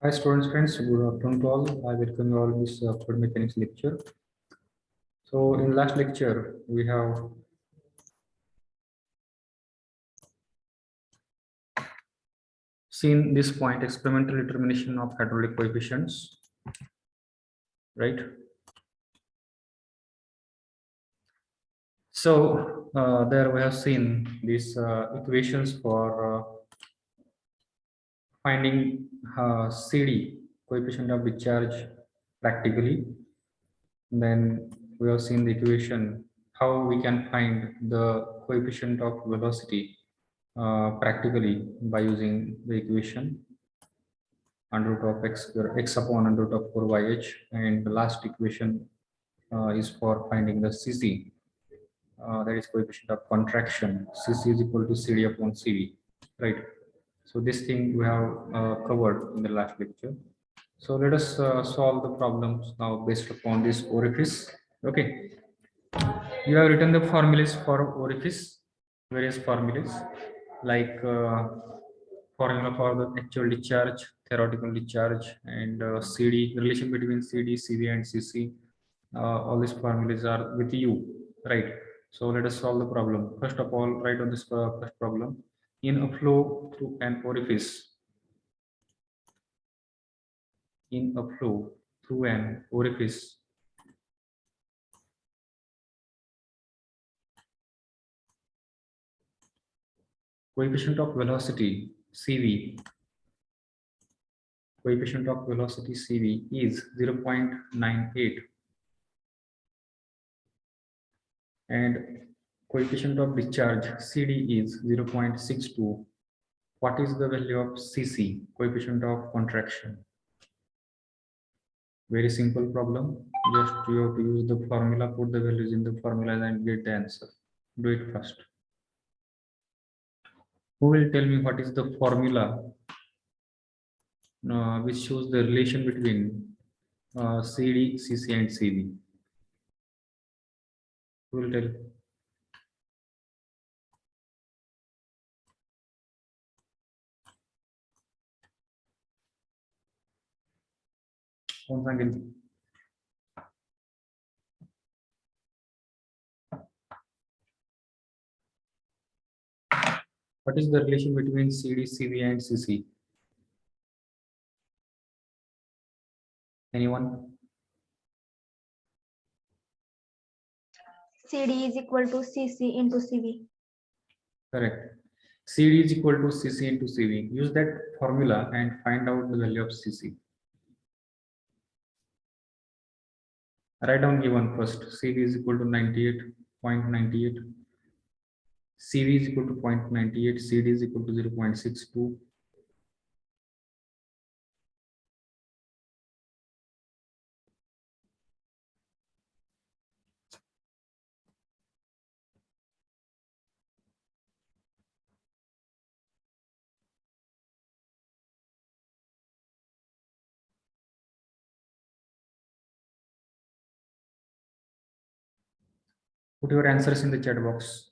Hi students, friends, good afternoon to all. I welcome you all in this fluid mechanics lecture. So in last lecture, we have seen this point, experimental determination of hydraulic coefficients, right? So there we have seen these equations for finding CD, coefficient of discharge practically. Then we have seen the equation, how we can find the coefficient of velocity practically by using the equation under root of x square x upon under root of 4 yh, and the last equation is for finding the cc, that is coefficient of contraction. Cc is equal to cd upon cv, right? So this thing we have covered in the last lecture. So let us solve the problems now based upon this orifice. Okay, you have written the formulas for orifice, various formulas like formula for the actual discharge, theoretical discharge, and CD, relation between CD, CV, and CC. All these formulas are with you, right? So let us solve the problem. First of all, write on this first problem. In a flow through an orifice, in a flow through an orifice, coefficient of velocity CV, coefficient of velocity CV is 0.98, and coefficient of discharge CD is 0.62. What is the value of CC, coefficient of contraction? Very simple problem. Just you have to use the formula, put the values in the formula and get the answer. Do it first. Who will tell me what is the formula which shows the relation between CD, CC, and CV? Who will tell? कौन सा गिनती? What is the relation between CD, CV, and CC? Anyone? CD is equal to CC into CV. Correct. CD is equal to CC into CV. Use that formula and find out the value of CC. Write down given first. CD is equal to 98.98. CV is equal to 0.98. CD is equal to 0.62. Put your answers in the chat box.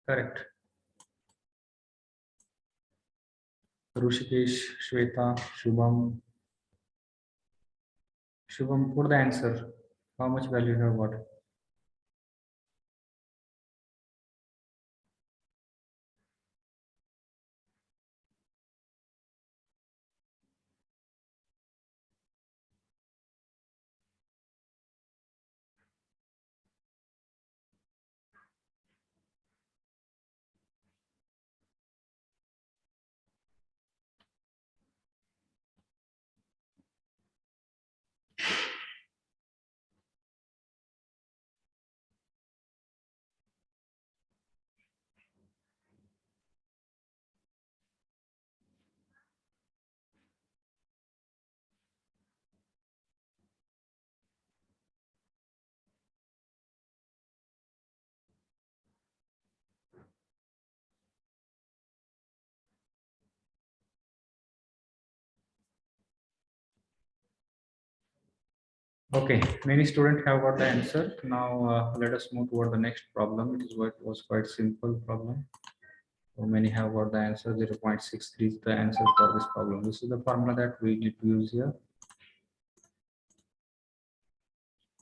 Correct. Rushikesh, Shweta, Shubham. Shubham, put the answer. How much value you have got? Okay, many students have got the answer. Now let us move toward the next problem. It is what was quite simple problem. So many have got the answer. 0.63 is the answer for this problem. This is the formula that we need to use here.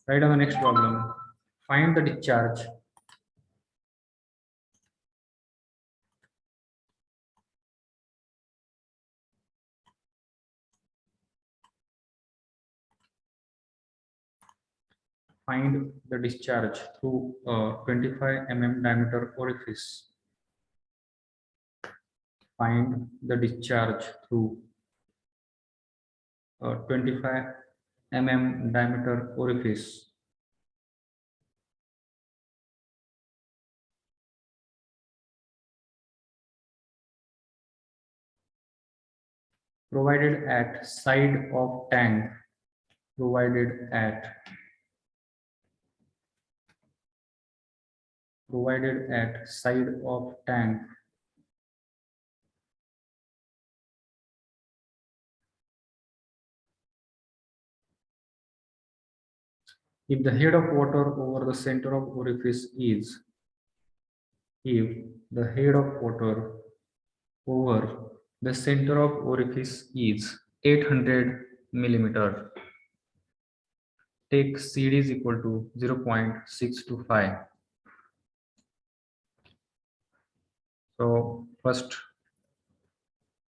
Right on the next problem. Find the discharge. Find the discharge through a 25 mm diameter orifice. Find the discharge through a 25 mm diameter orifice. Provided at side of tank. Provided at side of tank. If the head of water over the center of orifice is, if the head of water over the center of orifice is 800 millimeter, take CD is equal to 0.625. So first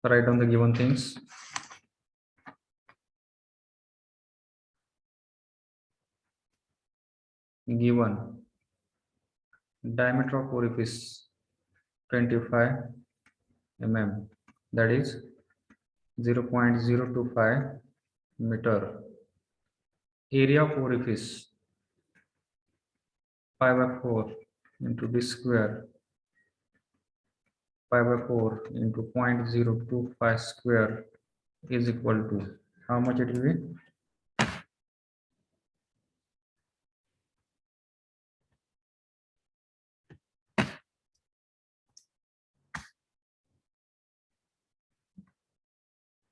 write down the given things. Given diameter of orifice 25 mm, that is 0.025 meter. Area of orifice 5/4 into d square, 5/4 into 0.025 square is equal to how much it will be?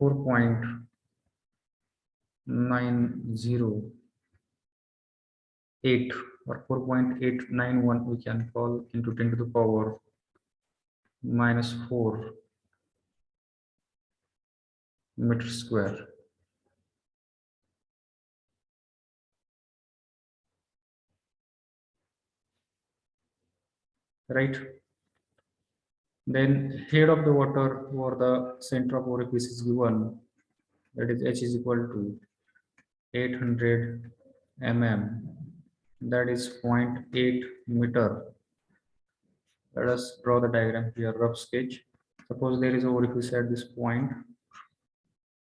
4.908 or 4.891 we can call into 10 to the power -4 meter square. Right? Then head of the water over the center of orifice is given, that is H is equal to 800 mm, that is 0.8 meter. Let us draw the diagram here, rough sketch. Suppose there is a orifice at this point.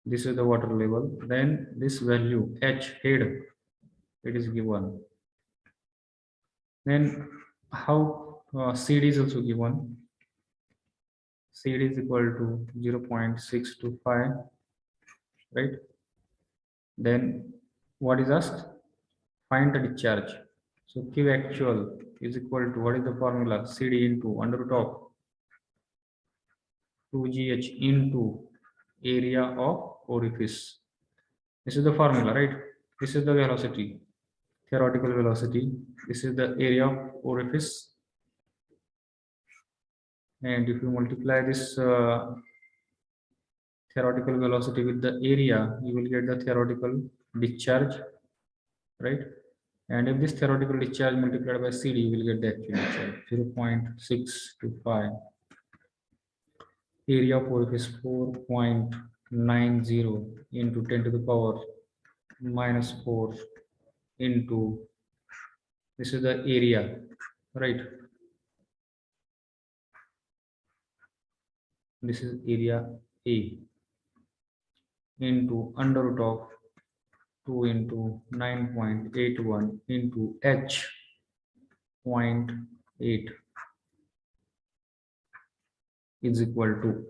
This is the water level. Then this value H head, it is given. Then how CD is also given. CD is equal to 0.625, right? Then what is asked? Find the discharge. So Q actual is equal to, what is the formula? CD into under root of 2GH into area of orifice. This is the formula, right? This is the velocity, theoretical velocity. This is the area of orifice. And if you multiply this theoretical velocity with the area, you will get the theoretical discharge, right? And if this theoretical discharge multiplied by CD, you will get the actual discharge 0.625. Area of orifice 4.90 into 10 to the power -4 into, this is the area, right? This is area A into under root of 2 into 9.81 into H 0.8 is equal to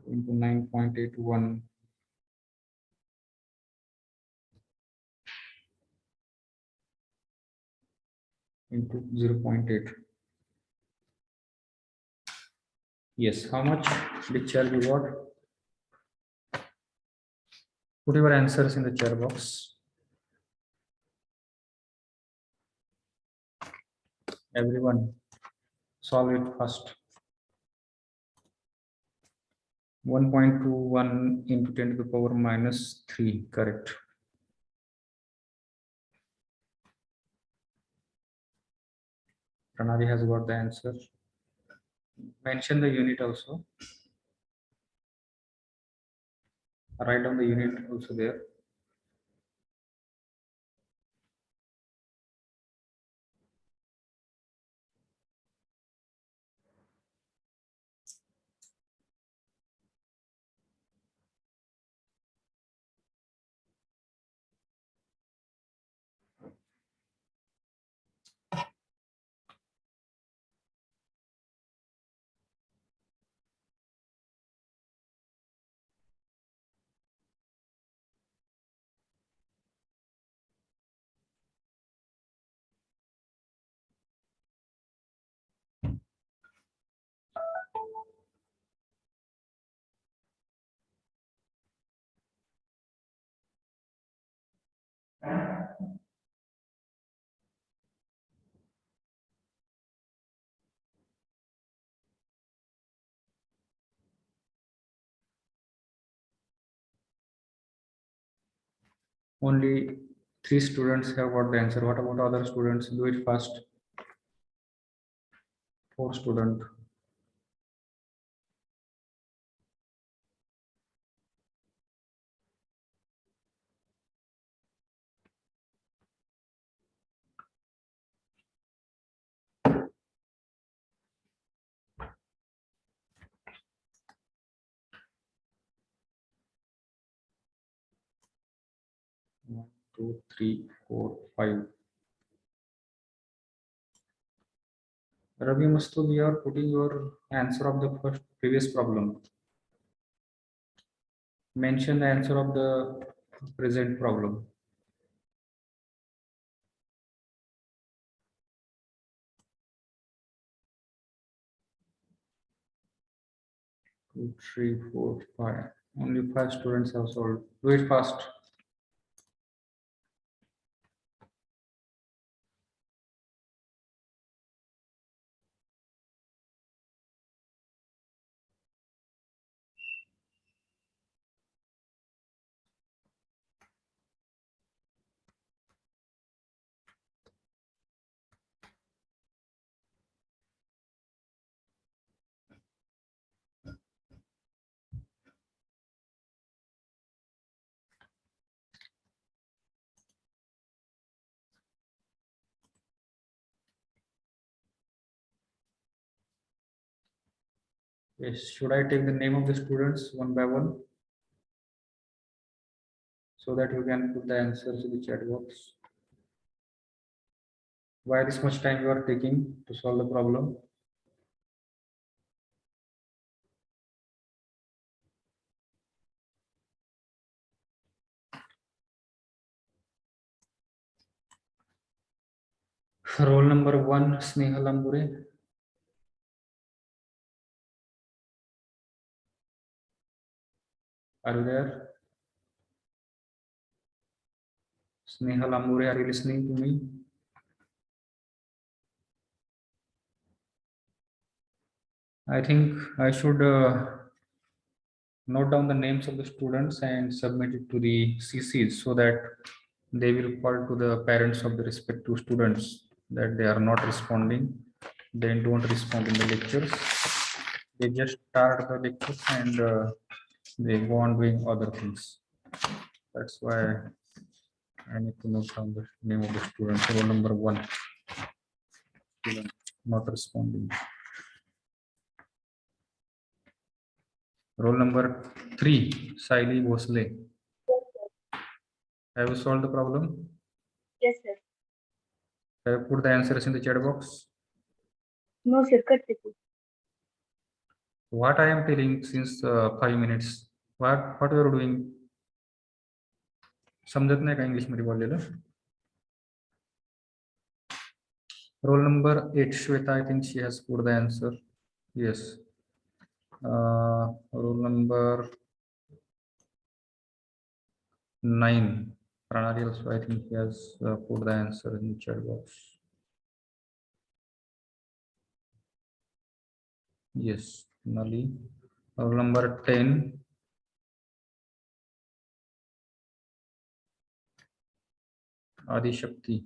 9.81 into 0.8. Yes, how much discharge you got? Put your answers in the chat box. Everyone, solve it first. 1.21 into 10 to the power minus 3, correct. Pranali has got the answer. Mention the unit also. Write down the unit also there. Only 3 students have got the answer. What about other students? Do it fast. 4 students. One, two, three, four, 5. Ravi Mustub, you are putting your answer of the first previous problem. Mention the answer of the present problem. 2, 3, 4, 5. Only 5 students have solved. Do it fast. Yes, should I take the name of the students one by one so that you can put the answers in the chat box? Why this much time you are taking to solve the problem? Roll number 1, Sneha Lambure. Are you there? Sneha Lambure, are you listening to me? I think I should note down the names of the students and submit it to the CCs so that they will call to the parents of the respective students that they are not responding. They don't respond in the lectures. They just start the lectures and they go on doing other things. That's why I need to note down the name of the student. Roll number 1. Student not responding. Roll number 3, Saili Bhosle. Have you solved the problem? Yes, sir. Have you put the answers in the chat box? No, sir. Cut the put. What I am telling since 5 minutes. What you are doing? समझत नाही का English मध्ये बोललेलं? Roll number 8, Shweta, I think she has put the answer. Yes. Roll number 9, Pranali also, I think he has put the answer in the chat box. Yes, Nali. Roll number 10, Adi Shakti.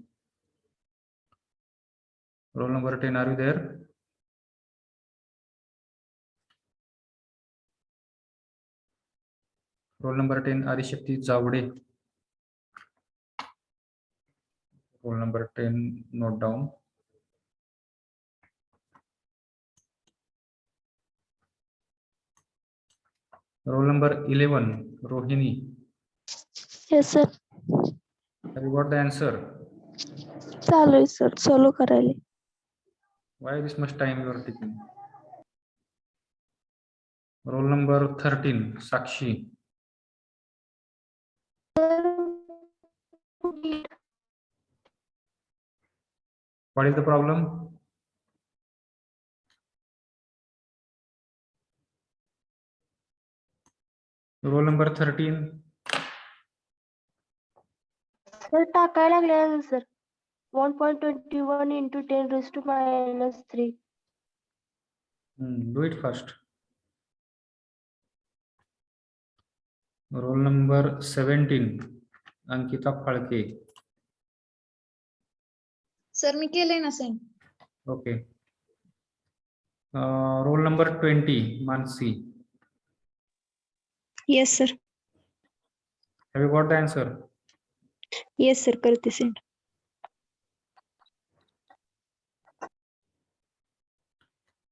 Roll number 10, are you there? Roll number 10, Adi Shakti Javde. Roll number 10, note down. Roll number 11, Rohini. Yes, sir. Have you got the answer? चालू आहे sir, चालू करायला. Why this much time you are taking? Roll number 13, Sakshi. What is the problem? Roll number 13. Sir टाकायला लागले sir. 1.21 into 10 raised to minus 3. Do it first. Roll number 17, Ankita Phalke. Sir मी केलंय ना send. Okay. Roll number 20, Mansi. Yes sir. Have you got the answer? Yes sir, करते send.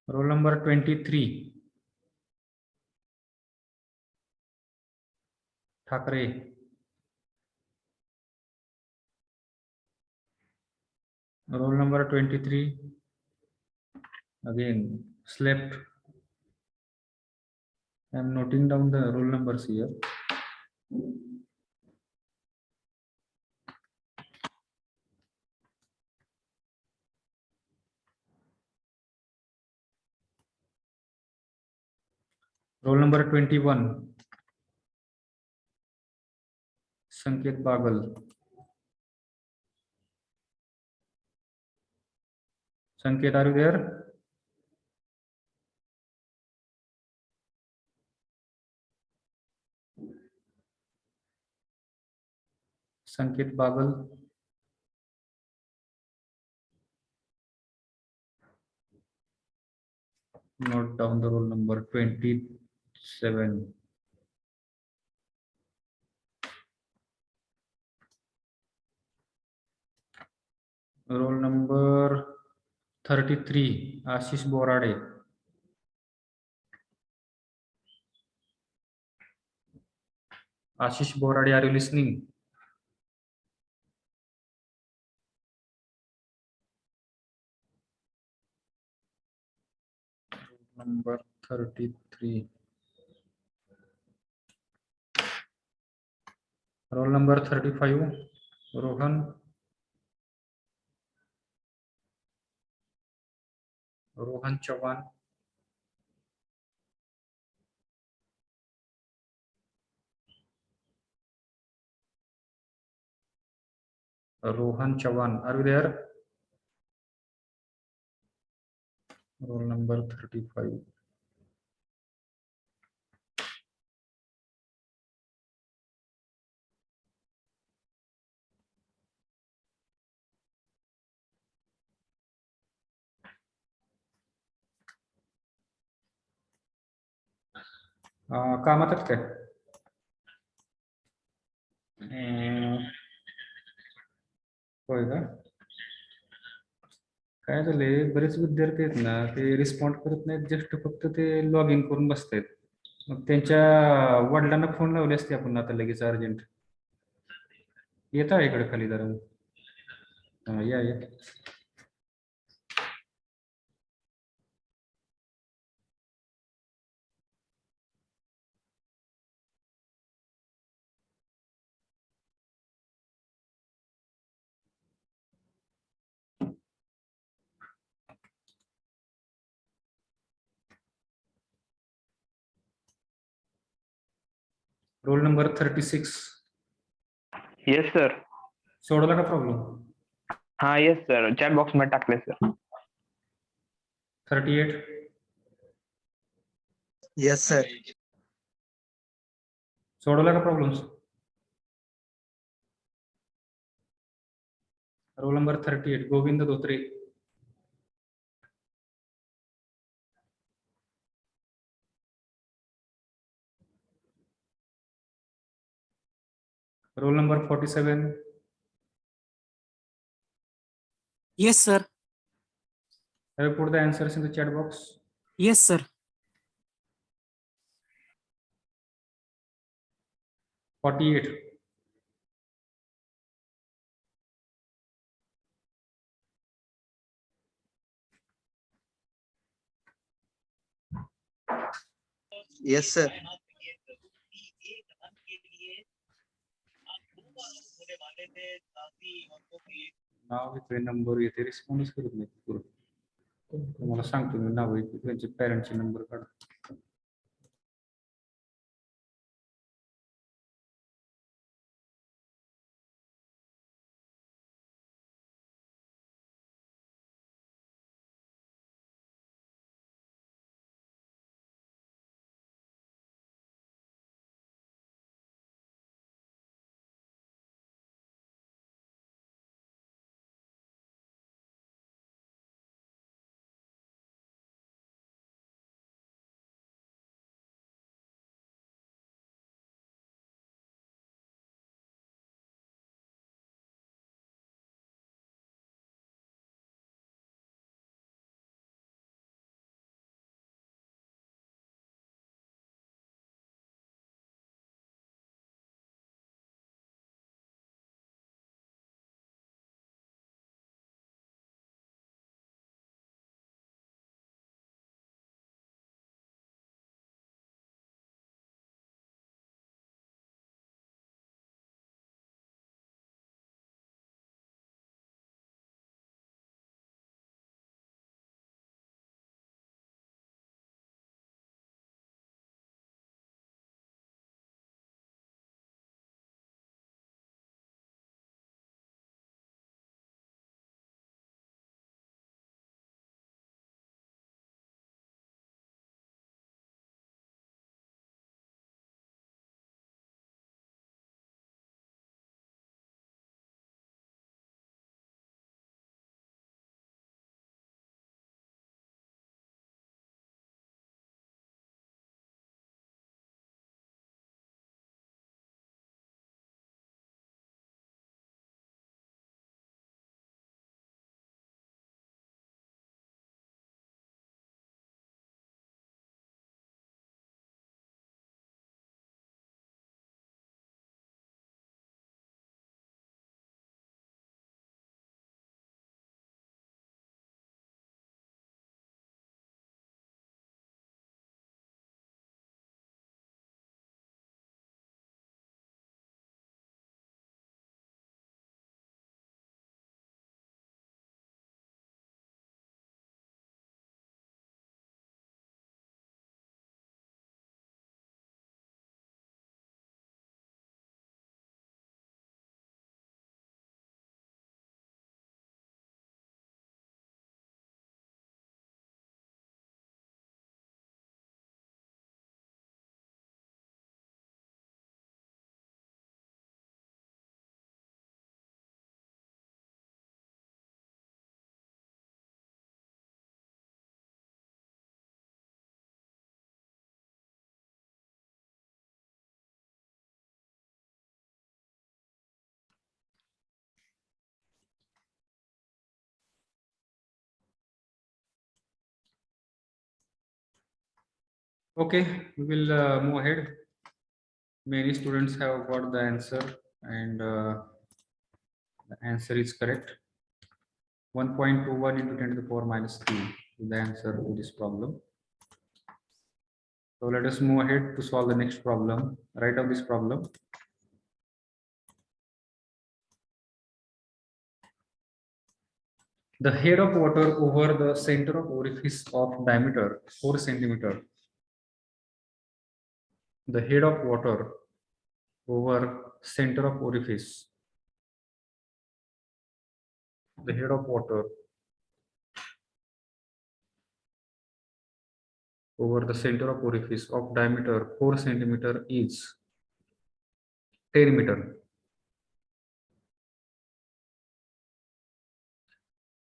Roll number 23, Thakre. Roll number 23, again slept. I am noting down the roll numbers here. Roll number 21, Sanket Bagal. Sanket, are you there? Sanket Bagal. Note down the roll number 27. Roll number 33, Ashish Borade. Ashish Borade, are you listening? Number 33. Roll number 35, Rohan. Rohan Chavan. Rohan Chavan, are you there? Roll number 35. कामात काय? होय का? काय झालंय, बरेच विद्यार्थी आहेत ना, ते रिस्पॉन्ड करत नाहीत, जस्ट फक्त ते लॉग इन करून बसतायत. मग त्यांच्या वडिलांना फोन लावले असते आपण आता लगेच अर्जंट. येता इकडे खाली जरा. या या. Roll number 36. Yes sir. सोडवला का प्रॉब्लेम? हा येस सर, चॅट बॉक्स मध्ये टाकले सर. 38. Yes, sir. सोडवला का problems? Roll number 38 Govind Dhotre. Roll number 47. Yes, sir. Have you put the answers in the chat box? Yes, sir. 48. Yes, sir. नाव येते, number येते, response करत नाही पूर्ण. तुम्हाला सांगतो मी नाव येते, त्यांचे पॅरेंटचे नंबर काढा. Okay, we will move ahead. Many students have got the answer, and the answer is correct. 1.21 into 10 to the power minus 3 is the answer to this problem. So let us move ahead to solve the next problem. Write out this problem. The head of water over the center of orifice of diameter 4 centimeter. The head of water over center of orifice, the head of water over the center of orifice of diameter 4 centimeter is 10 meter.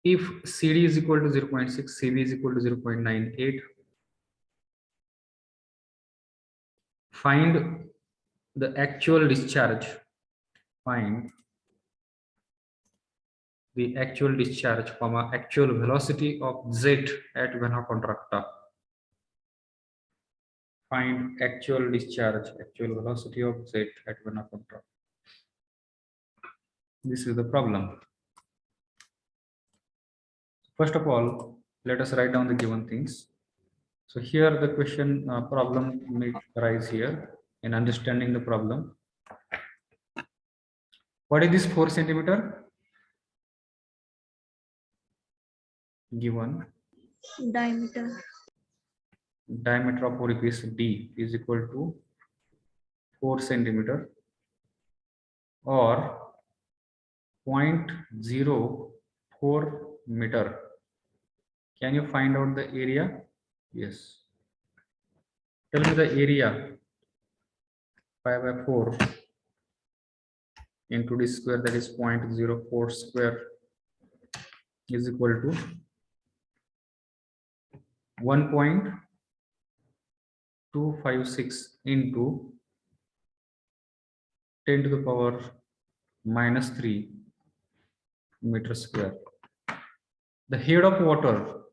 If CD is equal to 0.6, CB is equal to 0.98, find the actual discharge. Find the actual discharge, comma, actual velocity of Z at Vena contracta. Find actual discharge, actual velocity of Z at Vena contracta. This is the problem. First of all, let us write down the given things. So here the question problem may arise here in understanding the problem. What is this 4 centimeter? Given diameter of orifice D is equal to 4 centimeter or 0.04 meter. Can you find out the area? Yes. Tell me the area. 5/4 into d square, that is 0.04 square, is equal to 1.256 into 10 to the power minus 3 meter square. The head of water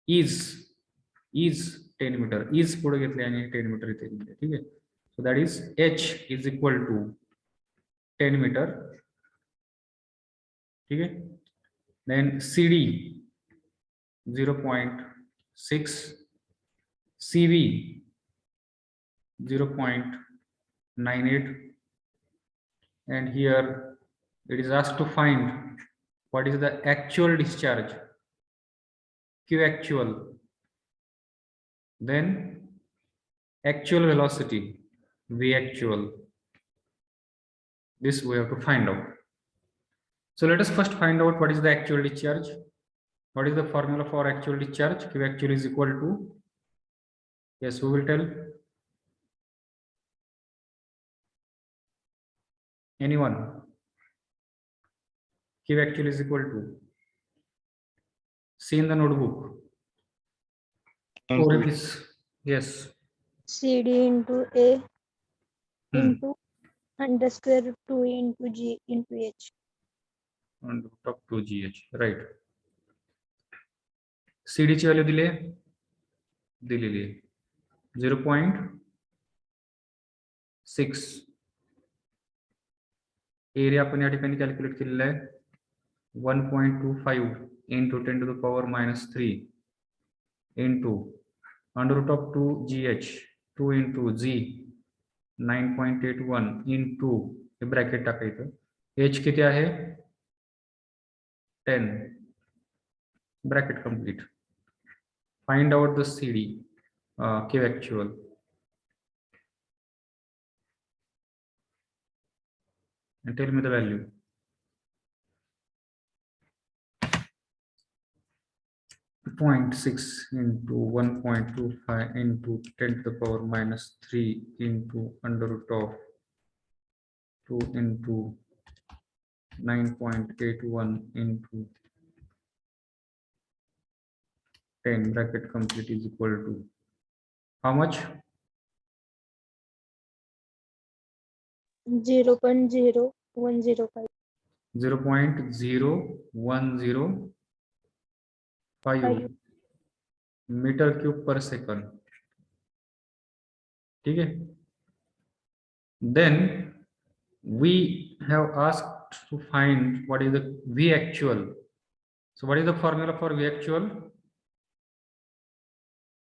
is 10 meter. Is पुढे घेतले आणि 10 meter इथे लिहिले. ठीक आहे. So that is H is equal to 10 meter. ठीक है. Then CD 0.6, CV 0.98, and here it is asked to find what is the actual discharge, Q actual, then actual velocity, V actual. This we have to find out. So let us first find out what is the actual discharge. What is the formula for actual discharge? Q actual is equal to, yes, who will tell? Anyone? Q actual is equal to, see in the notebook. Orifice, yes. CD into A Hmm. into under square 2 into G into H. And root of 2GH, right. CD ची value दिलेली आहे 0.6. Area आपण या ठिकाणी calculate केलेला आहे 1.25 into 10 to the power minus 3 into under root of 2GH, 2 into G 9.81 into hey bracket टाकायचं. H किती आहे 10. Bracket complete. Find out the CD, Q actual. And tell me the value. .6 into 1.25 into 10 to the power minus 3 into under root of 2 into 9.81 into 10 bracket complete is equal to how much? 0.0105. 0.0105 metre cube पर second. ठीक है. Then we have asked to find what is the V actual. So what is the formula for V actual?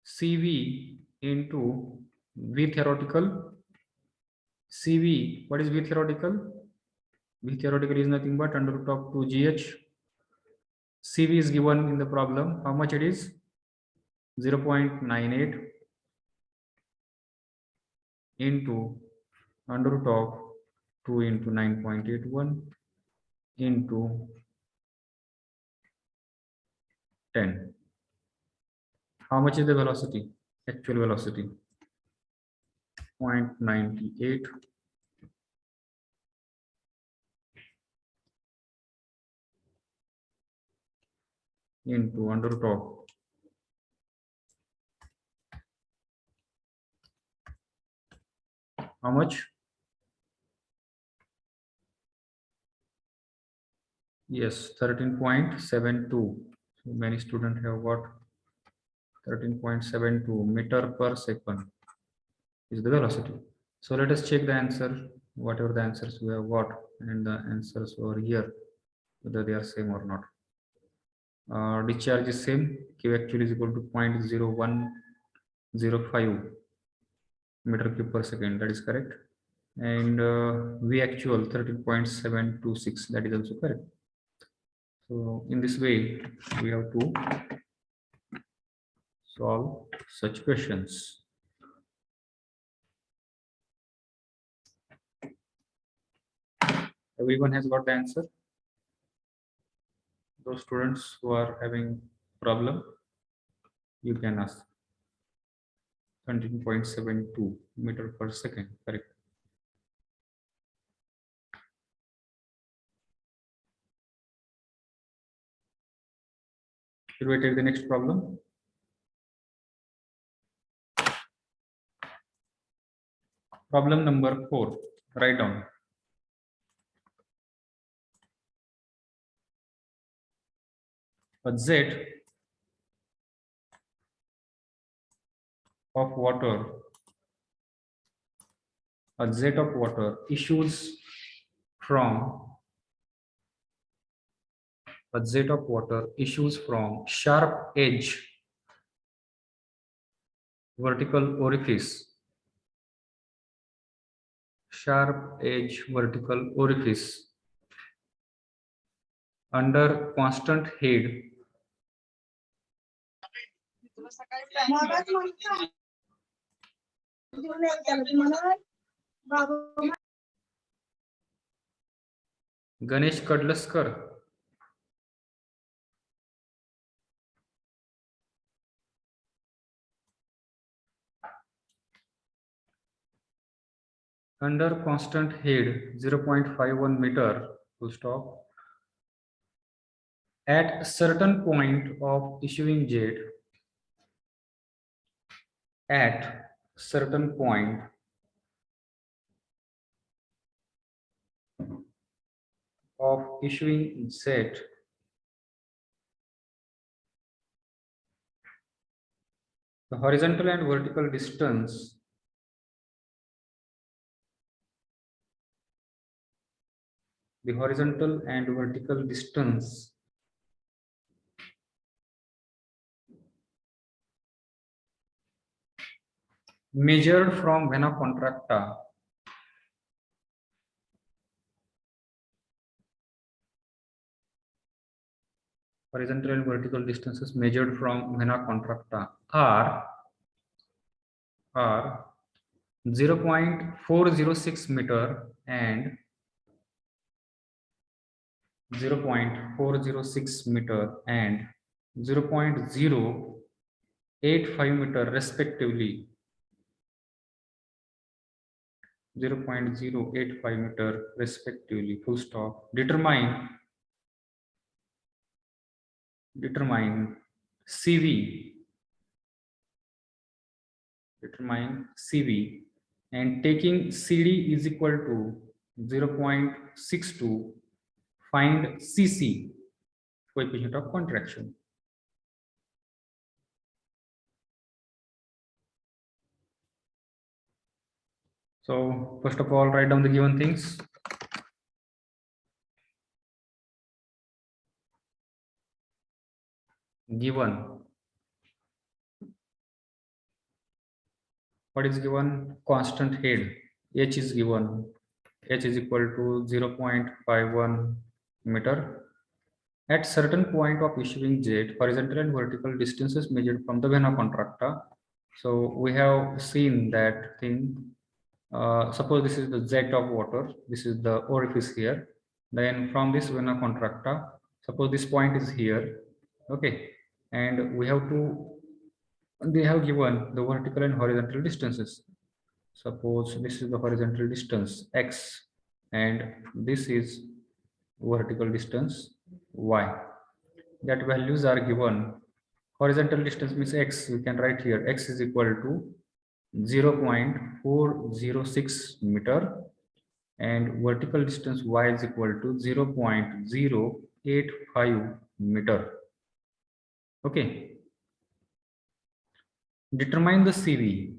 CV into V theoretical. CV, what is V theoretical? V theoretical is nothing but under root of 2GH. CV is given in the problem. How much it is? 0.98 into under root of 2 into 9.81 into 10. How much is the velocity? Actual velocity 0.98 into under root of 13.72. So many students have got 13.72 meter per second is the velocity. So let us check the answer, whatever the answers we have got, and the answers over here, whether they are same or not. Discharge is same. Q actually is equal to 0.0105 meter cube per second. That is correct. And V actual 13.726. That is also correct. So in this way, we have to solve such questions. Everyone has got the answer. Those students who are having problem, you can ask. 13.72 meter per second, correct. Should we take the next problem? Problem number 4, write down. A jet of water issues from sharp edge vertical orifice under constant head Ganesh Kadlaskar. Under constant head 0.51 meter full stop at certain point of issuing jet the horizontal and vertical distance measured from vena contracta horizontal and vertical distances measured from vena contracta are 0.406 meter and 0.406 meter and 0.085 meter respectively. 0.085 meter respectively, full stop. Determine CV. Determine CV and taking CD is equal to 0.62, find CC, coefficient of contraction. So first of all, write down the given things. Given. What is given? Constant head. H is given. H is equal to 0.51 meter. At certain point of issuing jet, horizontal and vertical distances measured from the vena contracta. So we have seen that thing suppose this is the jet of water, this is the orifice here. Then from this vena contracta, suppose this point is here, okay, and we have to, they have given the vertical and horizontal distances. Suppose this is the horizontal distance x, and this is vertical distance y. That values are given. Horizontal distance means x, we can write here x is equal to 0.406 meter, and vertical distance y is equal to 0.085 meter. Okay. Determine the CV.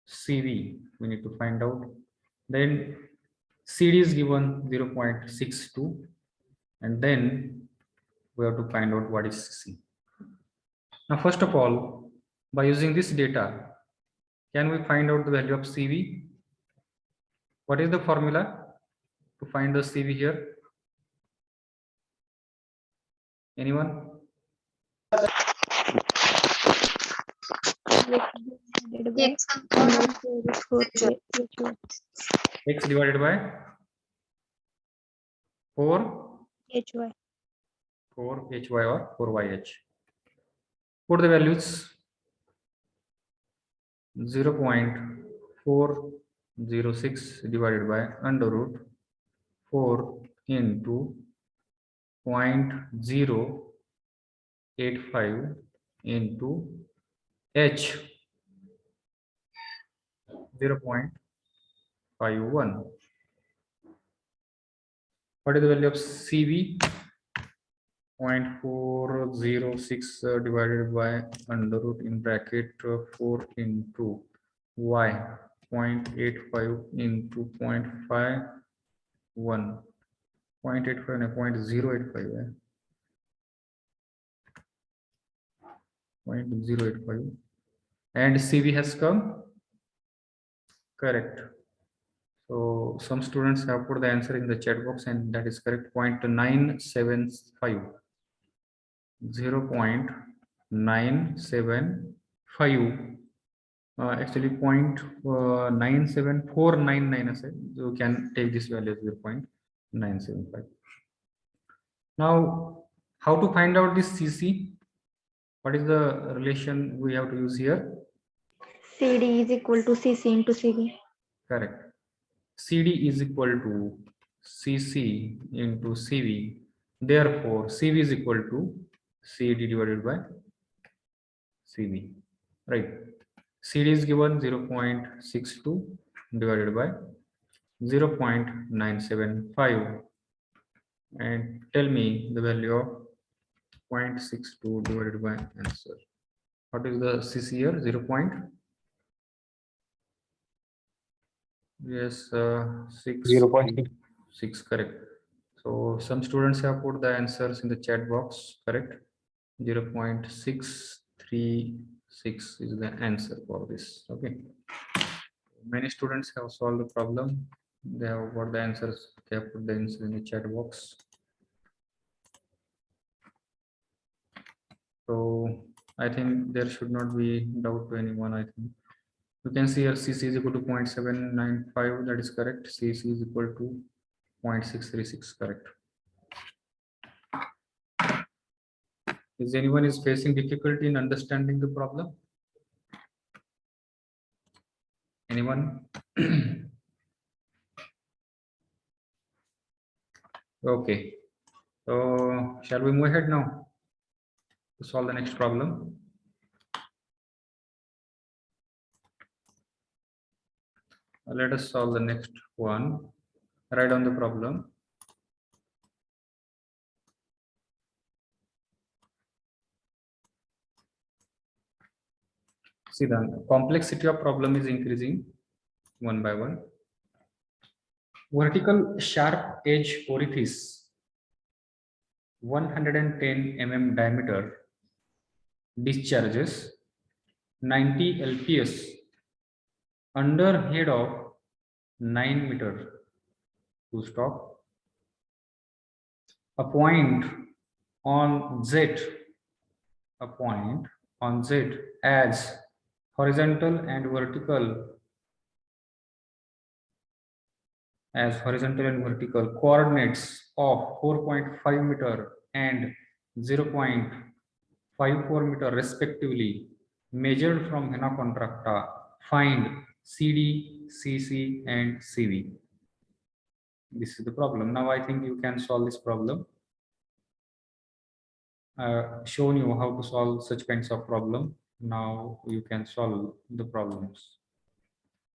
CV we need to find out. Then CD is given 0.62, and then we have to find out what is CC. Now, first of all, by using this data, can we find out the value of CV? What is the formula to find the CV here? Anyone? Divided by under square root 4 HY. X divided by 4 HY. 4HY or 4YH. Put the values 0.406 divided by under root 4 into 0.085 into H 0.51. What is the value of CV? 0.406 divided by under root in bracket 4 into y, 0.85 into 0.51, 0.85 and 0.085, 0.085, and CV has come correct. So some students have put the answer in the chat box, and that is correct. 0.975. 0.975, actually 0.97499, you can take this value as 0.975. Now, how to find out this CC? What is the relation we have to use here? CD is equal to CC into CV. Correct. CD is equal to CC into CV. Therefore, CV is equal to CD divided by CV. Right. CD is given 0.62 divided by 0.975, and tell me the value of 0.62 divided by answer. What is the CC here? 0. Yes, 6. 0.6, correct. So some students have put the answers in the chat box, correct? 0.636 is the answer for this. Okay. Many students have solved the problem. They have got the answers. They have put the answer in the chat box. So I think there should not be doubt to anyone. I think you can see here CC is equal to 0.795. That is correct. CC is equal to 0.636. Correct. Is anyone is facing difficulty in understanding the problem? Anyone? Okay. So shall we move ahead now to solve the next problem? Let us solve the next one. Write down the problem. See, the complexity of problem is increasing one by one. Vertical sharp edge orifice, 110 mm diameter, discharges 90 LPS under head of 9 meter. To stop. A point on Z adds horizontal and vertical as horizontal and vertical coordinates of 4.5 meter and 0.54 meter respectively measured from Hena Contracta, find CD, CC and CV. This is the problem. Now I think you can solve this problem. Shown you how to solve such kinds of problem. Now you can solve the problems.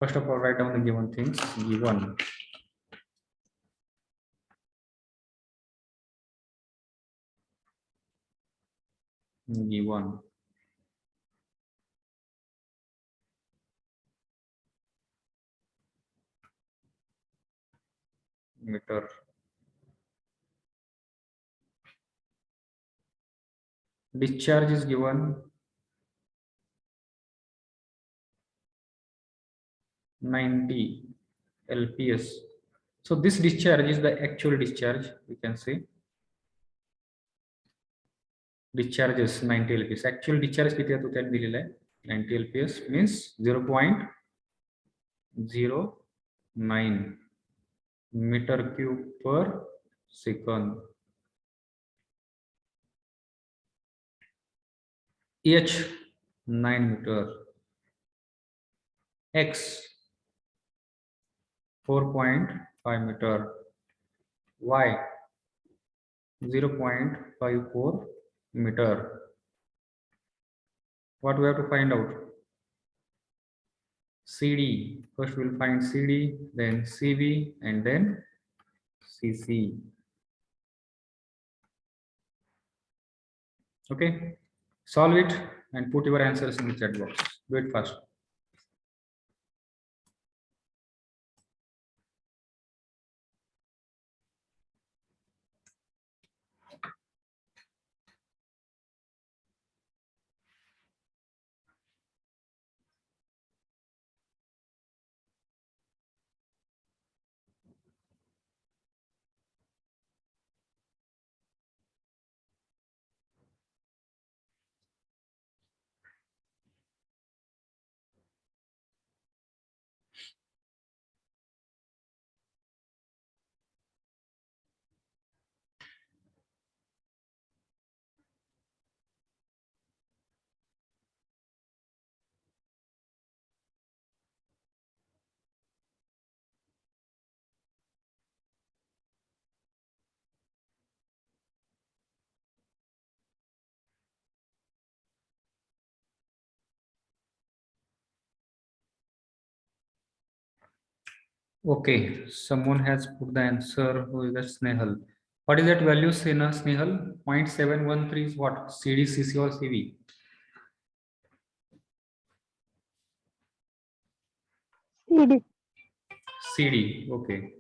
First of all, write down the given things. Given meter, discharge is given 90 LPS. So this discharge is the actual discharge. We can say discharge is 90 LPS. Actual discharge किती आहे तो त्याने दिलेला आहे 90 LPS means 0.09 meter cube per second. H 9 meter, X 4.5 meter, Y 0.54 meter. What we have to find out? CD. First we'll find CD, then CV, and then CC. Okay, solve it and put your answers in the chat box. Do it fast. Okay, someone has put the answer. Who is that? Snehal. What is that value, Snehal? 0.713 is what? CD, CC or CV? CD. CD. Okay.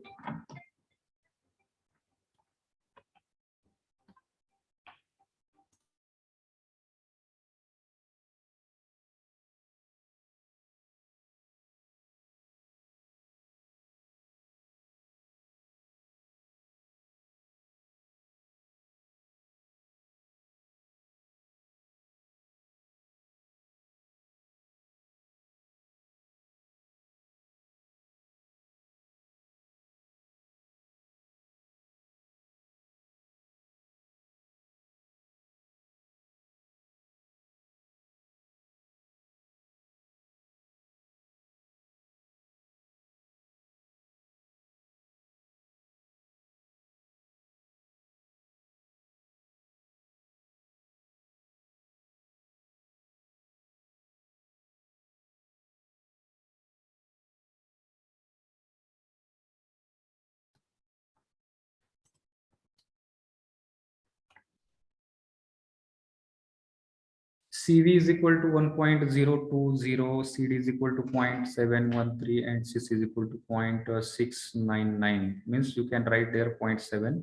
CV is equal to 1.020, CD is equal to 0.713, and CC is equal to 0.699. Means you can write there 0.7.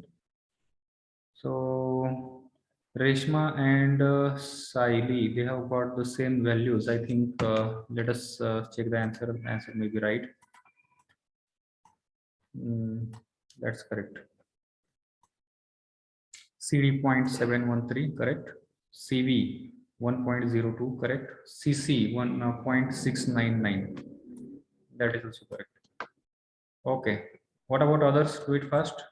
So Reshma and Saili, they have got the same values. I think let us check the answer. The answer may be right. That's correct. CD 0.713, correct. CV 1.02, correct. CC 1.699. That is also correct. Okay. What about others? Do it fast.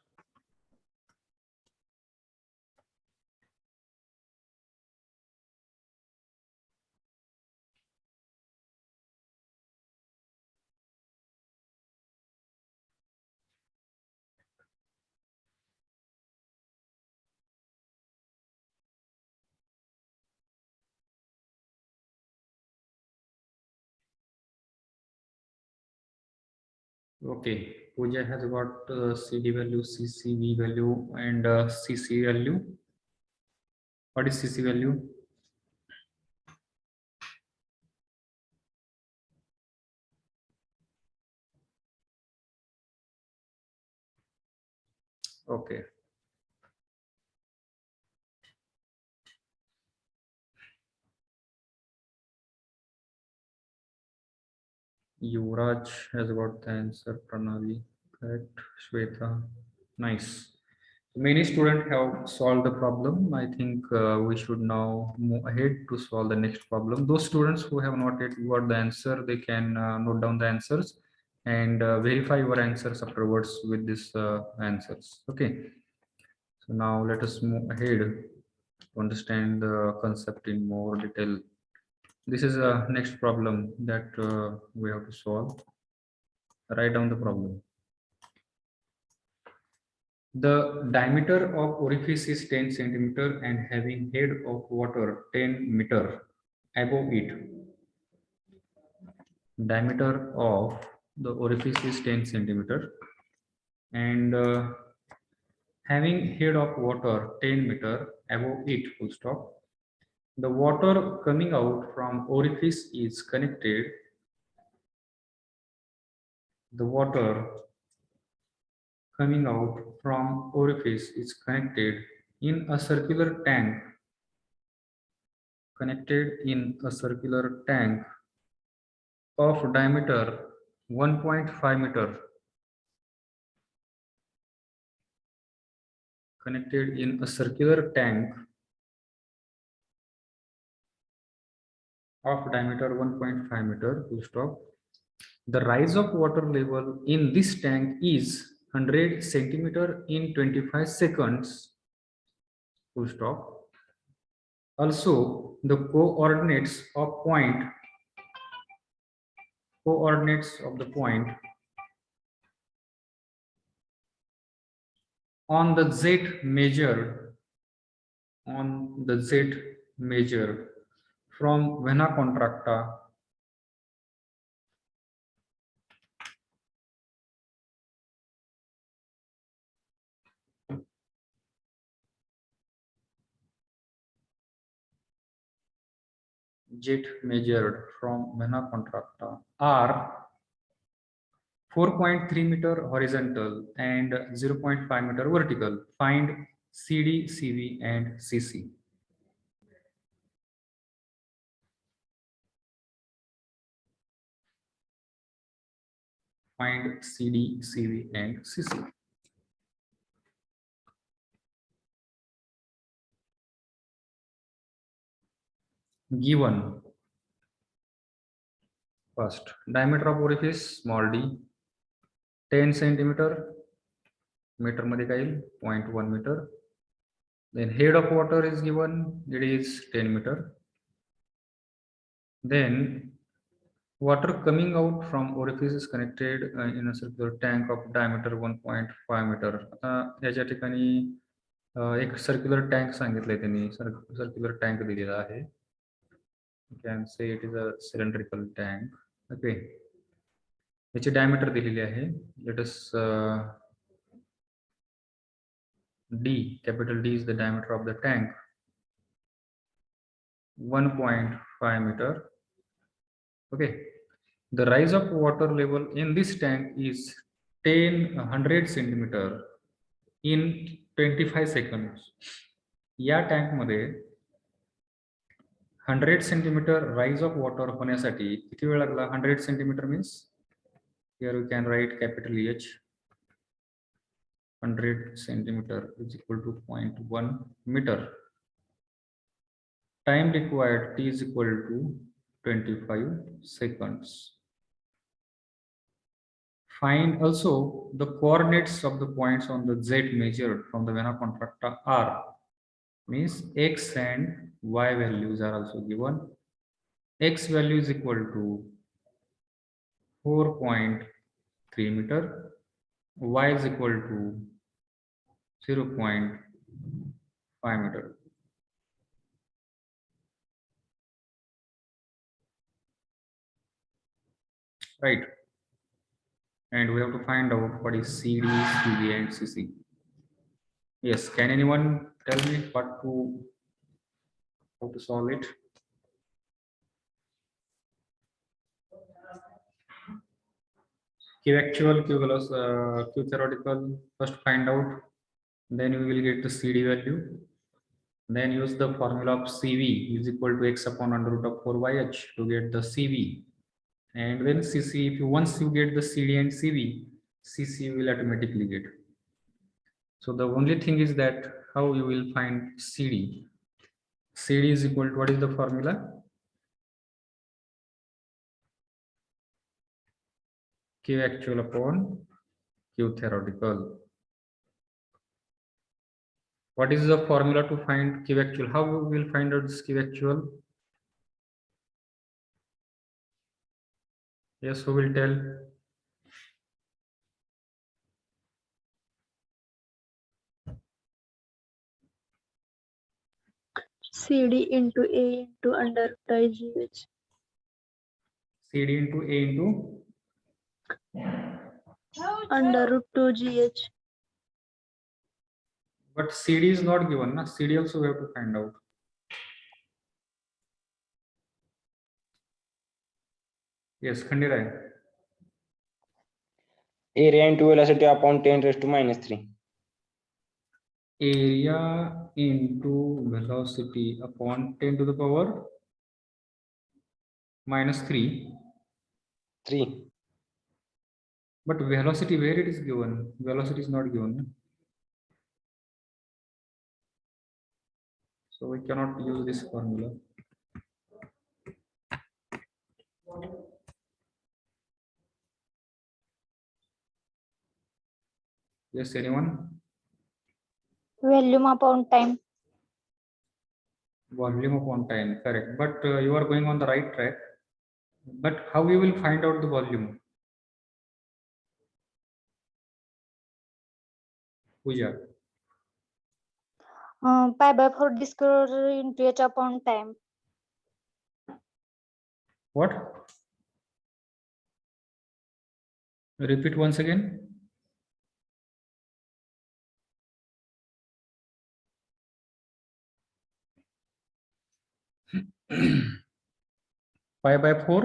Okay, Pooja has got CD value, CCV value, and CC value. What is CC value? Okay. Yuvraj has got the answer. Pranali, correct. Shweta, nice. Many students have solved the problem. I think we should now move ahead to solve the next problem. Those students who have not yet got the answer, they can note down the answers and verify your answers afterwards with these answers. Okay. So now let us move ahead to understand the concept in more detail. This is a next problem that we have to solve. Write down the problem. The diameter of orifice is 10 centimeter and having head of water 10 meter above it. Diameter of the orifice is 10 centimeter and having head of water 10 meter above it, full stop. The water coming out from orifice is connected. The water coming out from orifice is connected in a circular tank. Connected in a circular tank of diameter 1.5 meter. Connected in a circular tank of diameter 1.5 meter, full stop. The rise of water level in this tank is 100 centimeter in 25 seconds, full stop. Also, the coordinates of the point on the Z measure from vena contracta jet measured from vena contracta are 4.3 meter horizontal and 0.5 meter vertical. Find CD, CV, and CC. Find CD, CV, and CC. Given first diameter of orifice small d 10 centimeter, meter मध्ये काय 0.1 meter. Then head of water is given, it is 10 meter. Then water coming out from orifice is connected in a circular tank of diameter 1.5 meter. आता याच्या ठिकाणी एक circular tank सांगितलंय त्यांनी, circular tank दिलेला आहे. You can say it is a cylindrical tank. Okay. याची diameter दिलेली आहे. Let us D, capital D is the diameter of the tank. 1.5 meter. Okay. The rise of water level in this tank is 100 centimeter in 25 seconds. या tank मध्ये 100 centimetre rise of water होण्यासाठी किती वेळ लागला? 100 centimetre means here you can right capital H. 100 centimeter is equal to 0.1 meter. Time required T is equal to 25 seconds. Find also the coordinates of the points on the Z measured from the Venn contracta R. Means X and Y values are also given. X value is equal to 4.3 meter. Y is equal to 0.5 meter. Right. And we have to find out what is CD, CB, and CC. Yes, can anyone tell me how to solve it? Q actual, Q Q theoretical, first find out, then we will get the CD value. Then use the formula of CV is equal to x upon under root of 4yh to get the CV. And then CC, if you once you get the CD and CV, CC will automatically get. So the only thing is that how you will find CD. CD is equal to, what is the formula? Q actual upon Q theoretical. What is the formula to find Q actual? How we will find out this Q actual? Yes, who will tell? CD into A into under root IGH. CD into A into Under root 2 GH. but CD is not given. Na? CD also we have to find out. Yes, Khandirai. Area into velocity upon 10 raised to -3. Area into velocity upon 10 to the power -3. 3. But velocity, where it is given? Velocity is not given. Na? So we cannot use this formula. Yes, anyone? Volume upon time. Volume upon time, correct. But you are going on the right track. But how we will find out the volume? Pooja. Pi by 4 d square into h upon time. What? Repeat once again. Pi by 4.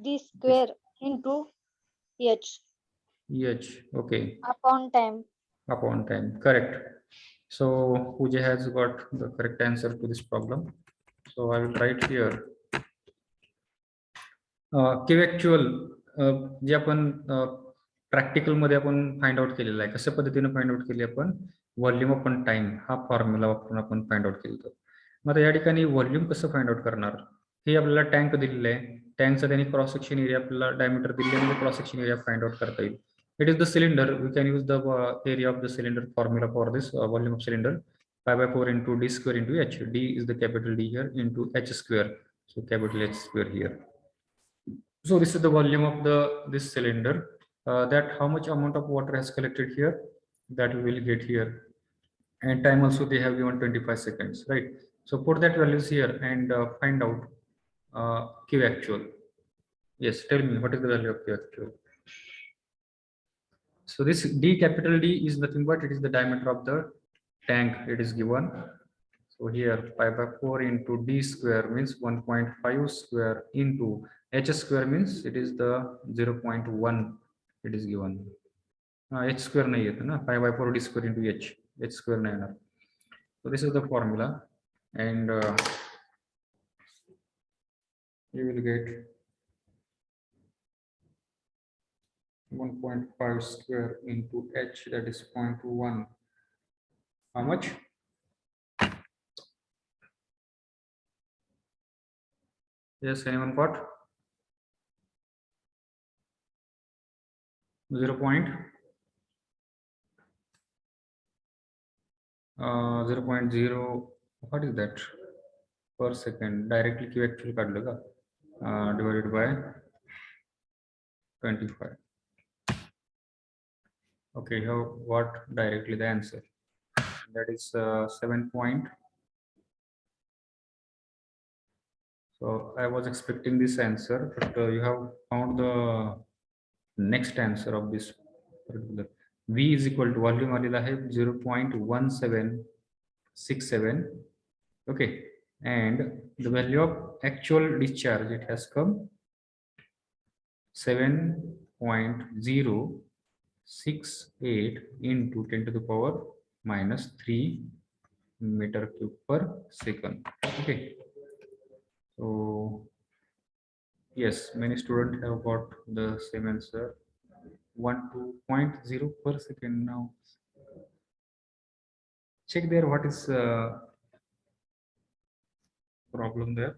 D square into h Okay. upon time. Upon time, correct. So Pooja has got the correct answer to this problem. So I will write here. Q actual जे आपण practical मध्ये आपण find out केलेलं आहे, कशा पद्धतीने find out केली आपण? Volume upon time हा फॉर्म्युला वापरून आपण फाइंड आउट केलं. मग या ठिकाणी व्हॉल्यूम कसं फाइंड आउट करणार? हे आपल्याला टँक दिलेलं आहे. टँकचा त्यांनी क्रॉस सेक्शन एरिया आपल्याला डायमीटर दिलेले cross section area find out करता येईल. It is the cylinder. We can use the area of the cylinder formula for this volume of cylinder. Pi by 4 into d square into h. D is the capital D here into h square. So capital H square here. So this is the volume of this cylinder. That how much amount of water has collected here, that we will get here. And time also they have given 25 seconds, right? So put that values here and find out Q actual. Yes, tell me what is the value of Q actual. So this D, capital D, is nothing but it is the diameter of the tank. It is given. So here pi by 4 into D square means 1.5 square into H square means it is the 0.1. It is given. H square nahi hai na, pi by 4 D square into H square nahi hai. So this is the formula, and you will get 1.5 square into H, that is 0.1. How much? Yes, anyone got? 0 point 0.0, what is that per second? Directly Q actually काढलं का? Divided by 25. Okay, here what directly the answer? That is 7 point. So I was expecting this answer, but you have found the next answer of this particular. V is equal to volume आलेला आहे 0.1767. Okay, and the value of actual discharge, it has come 7.068 into 10 to the power minus 3 meter cube per second. Okay, so yes, many students have got the same answer. 1.0 per second. Now check there what is problem there.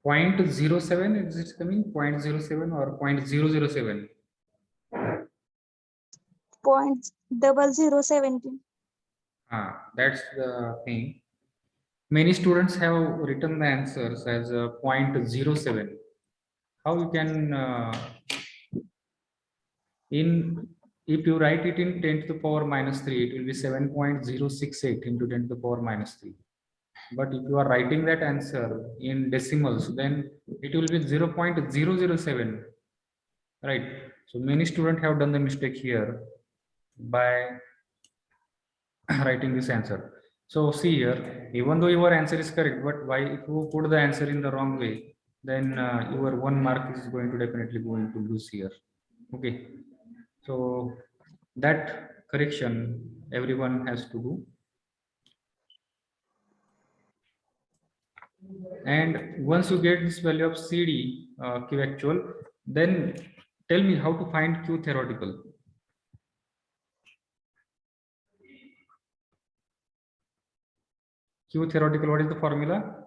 Point 0.07, is it coming 0.07 or 0.007? 0.0017. That's the thing. Many students have written the answers as 0.07. How you can if you write it in 10 to the power minus 3, it will be 7.068 into 10 to the power minus 3. But if you are writing that answer in decimals, then it will be 0.007, right? So many students have done the mistake here by writing this answer. So see here, even though your answer is correct, but why if you put the answer in the wrong way, then your 1 mark is going to definitely going to lose here. Okay, so that correction everyone has to do. And once you get this value of CD Q actual, then tell me how to find Q theoretical. Q theoretical, what is the formula?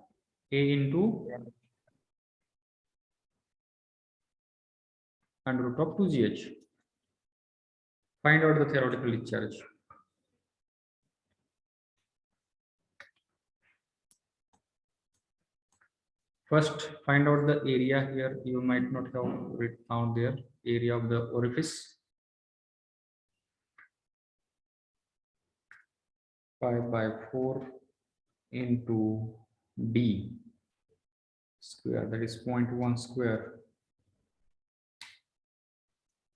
A into under root of 2GH. Find out the theoretical discharge. First, find out the area here. You might not have written down there. Area of the orifice. 5/4 into D square, that is 0.1 square.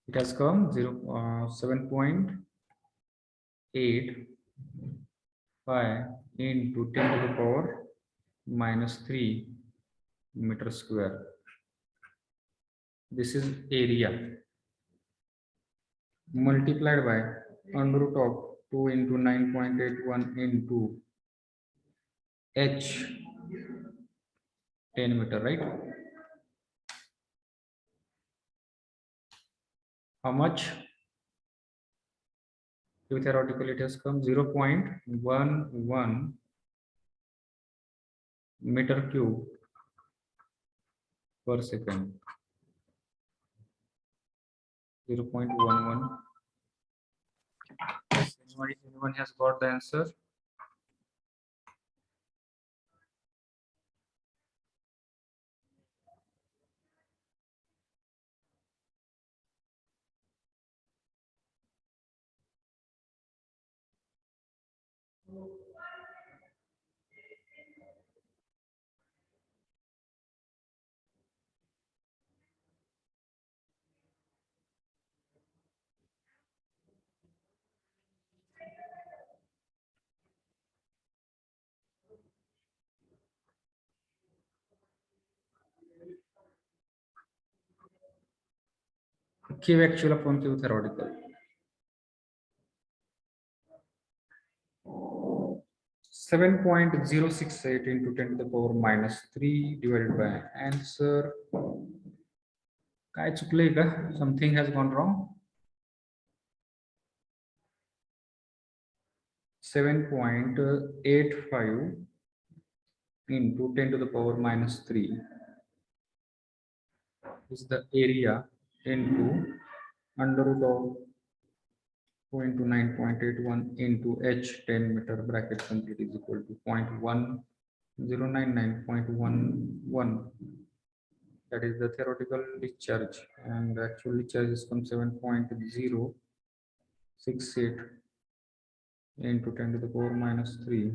It has come 7.85 into 10 to the power minus 3 meter square. This is area multiplied by under root of 2 into 9.81 into H 10 meter, right? How much? Q theoretical, it has come 0.11 meter cube per second. 0.11. Anyone has got the answer? Q actual upon Q theoretical. 7.068 into 10 to the power minus 3 divided by answer. काय चुकलंय का? Something has gone wrong. 7.85 into 10 to the power minus 3 is the area into under root of 2 into 9.81 into h 10 meter bracket complete is equal to 0.1099.11. That is the theoretical discharge, and the actual discharge is from 7.068 into 10 to the power minus 3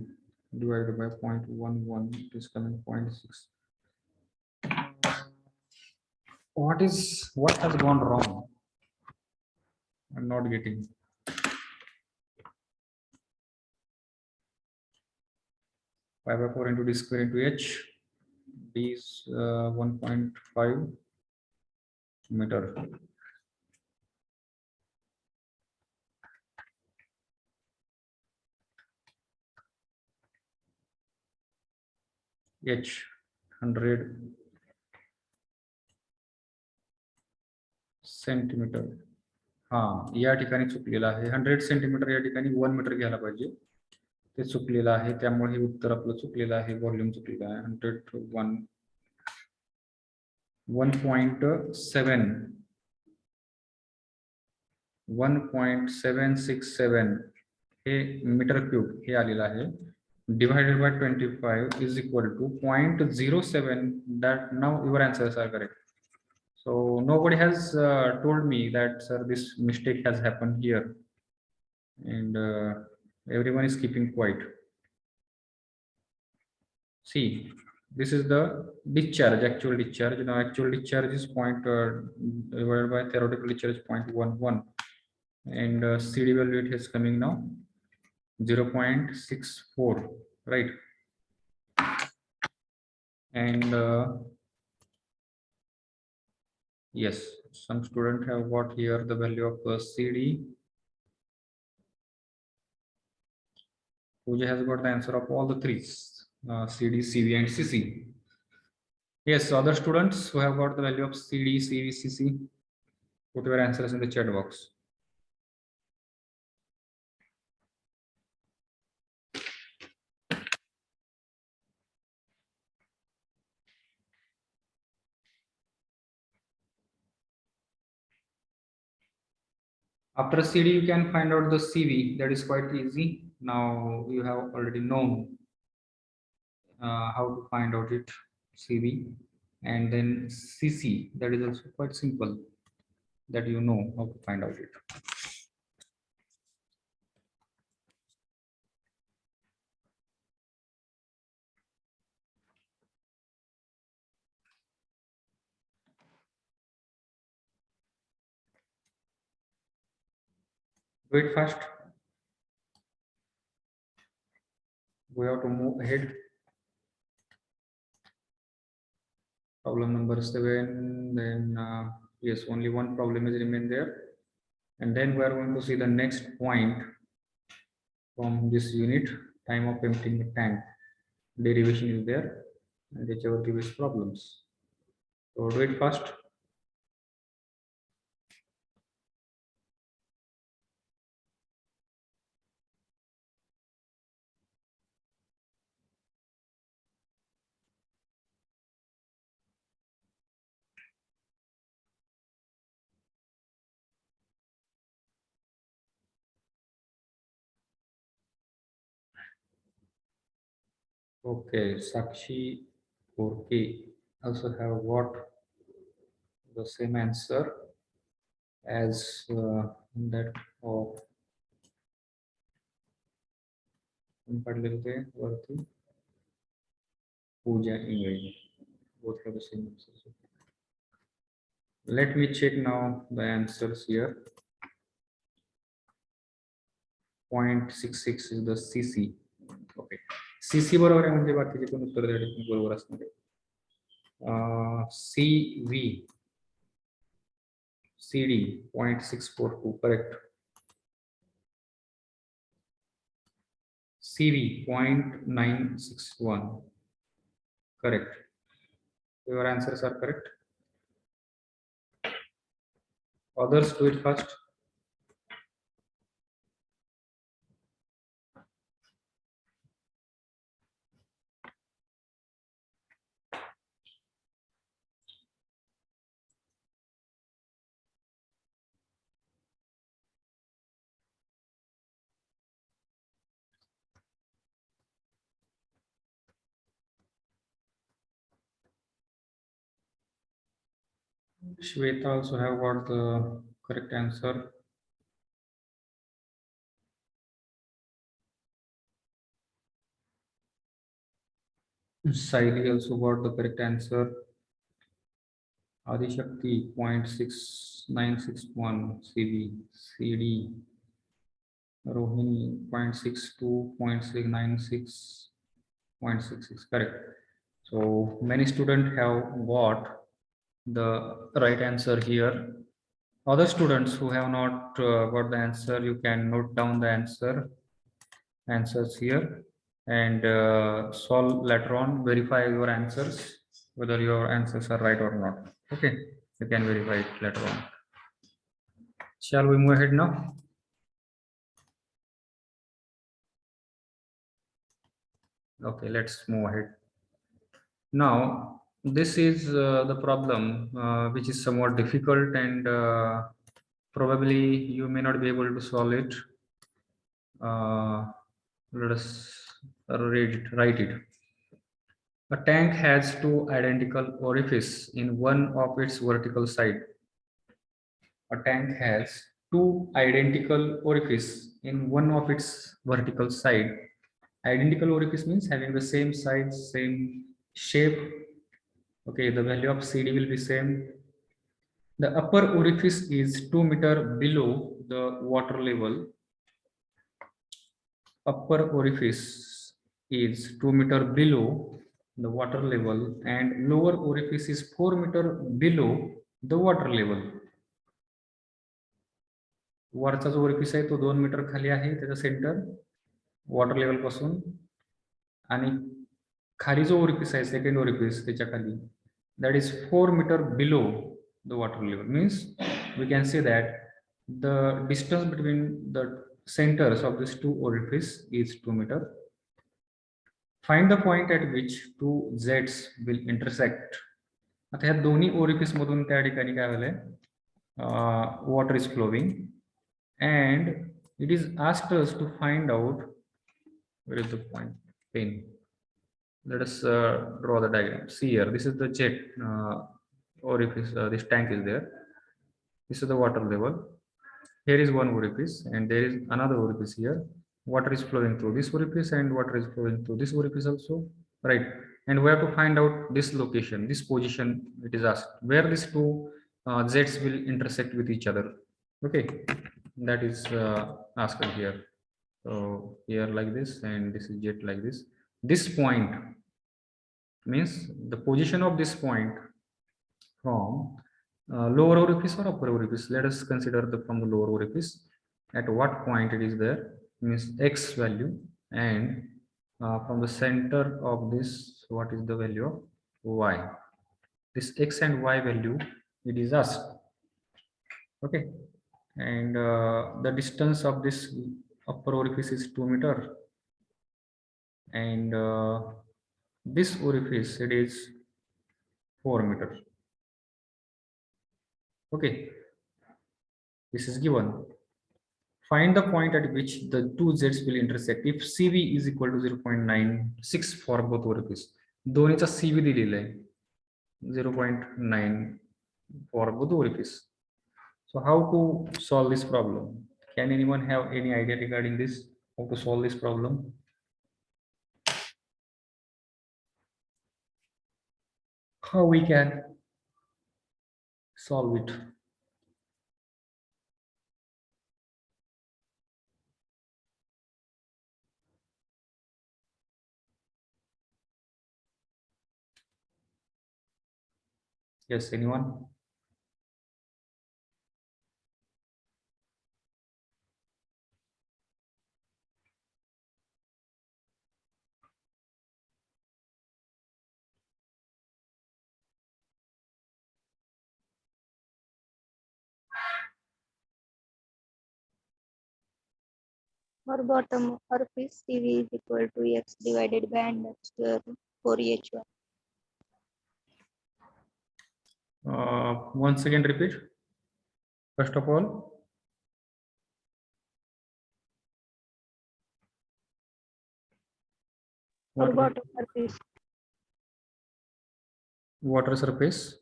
divided by 0.11. It is coming 0.6. What has gone wrong? I'm not getting. Pi by 4 into d square into h. D is 1.5 meter. H 100 centimetre. हा, या ठिकाणी चुकलेला आहे. 100 centimetre या ठिकाणी 1 metre घ्यायला पाहिजे, ते चुकलेलं आहे. त्यामुळे हे उत्तर आपलं चुकलेलं आहे. व्हॉल्यूम चुकलेलं आहे. 1.767 हे मीटर क्यूब हे आलेलं आहे. Divided by 25 is equal to 0.07. That now your answers are correct. So nobody has told me that, sir, this mistake has happened here, and everyone is keeping quiet. See, this is the discharge, actual discharge. Now actual discharge is divided by theoretical discharge 0.11, and CD value it is coming now 0.64, right? And yes, some student have got here the value of CD. Pooja has got the answer of all the three, CD, CV, and CC. Yes, other students who have got the value of CD, CV, CC, put your answers in the chat box. After CD, you can find out the CV. That is quite easy. Now you have already known how to find out it, CV, and then CC. That is also quite simple. That you know how to find out it. Do it fast. We have to move ahead. Problem number 7. Then yes, only one problem is remain there, and then we are going to see the next point from this unit. Time of emptying the tank. Derivation is there, and whichever gives problems. So do it fast. Okay, Sakshi 4K also have got the same answer as that of Pooja English. Both have the same answers. Let me check now the answers here. 0.66 is the CC. Okay. CC बरोबर आहे म्हणजे बाकीचे पण उत्तर त्या ठिकाणी बरोबर असणार आहे. CV CD 0.642, correct. CV 0.961, correct. Your answers are correct. Others do it first. Shweta also have got the correct answer. Saili also got the correct answer. Adishakti 0.6961 CV, CD. Rohini 0.62, 0.696, 0.66, correct. So many students have got the right answer here. Other students who have not got the answer, you can note down the answers here and solve later on, verify your answers, whether your answers are right or not. Okay, you can verify it later on. Shall we move ahead now? Okay, let's move ahead. Now, this is the problem which is somewhat difficult and probably you may not be able to solve it. Let us write it. A tank has two identical orifices in one of its vertical side. A tank has two identical orifices in one of its vertical side. Identical orifice means having the same size, same shape. Okay, the value of CD will be same. The upper orifice is 2 meters below the water level. Upper orifice is 2 meters below the water level and lower orifice is 4 meters below the water level. वरचा जो orifice आहे तो 2 metre खाली आहे, त्याचा centre water level पासून, आणि खाली जो ओरिफिस आहे सेकंड ओरिफिस त्याच्या खाली, that is 4 meters below the water level. Means we can say that the distance between the centers of these two orifices is 2 meters. Find the point at which two jets will intersect. आता ह्या दोन्ही orifice मधून त्या ठिकाणी काय झालंय, water is flowing and it is asked us to find out where is the point pen. Let us draw the diagram. See here, this is the jet orifice. This tank is there. This is the water level. Here is one orifice and there is another orifice here. Water is flowing through this orifice and water is flowing through this orifice also, right? And we have to find out this location, this position. It is asked where these two jets will intersect with each other. Okay, that is asked here. So here like this and this is jet like this. This point means the position of this point from lower orifice or upper orifice. Let us consider from the lower orifice. At what point it is there means x value, and from the center of this, what is the value of y? This x and y value it is asked. Okay, and the distance of this upper orifice is 2 meters, and this orifice it is 4 meters. Okay, this is given. Find the point at which the two jets will intersect. If CV is equal to 0.96 for both orifices, दोन्हीचा CV दिलेला आहे 0.9 for both orifices. So how to solve this problem? Can anyone have any idea regarding this? How to solve this problem? How we can solve it? Yes, anyone? For bottom orifice, CV is equal to X divided by under square root 4H1. Once again repeat. First of all, For what bottom orifice, water surface.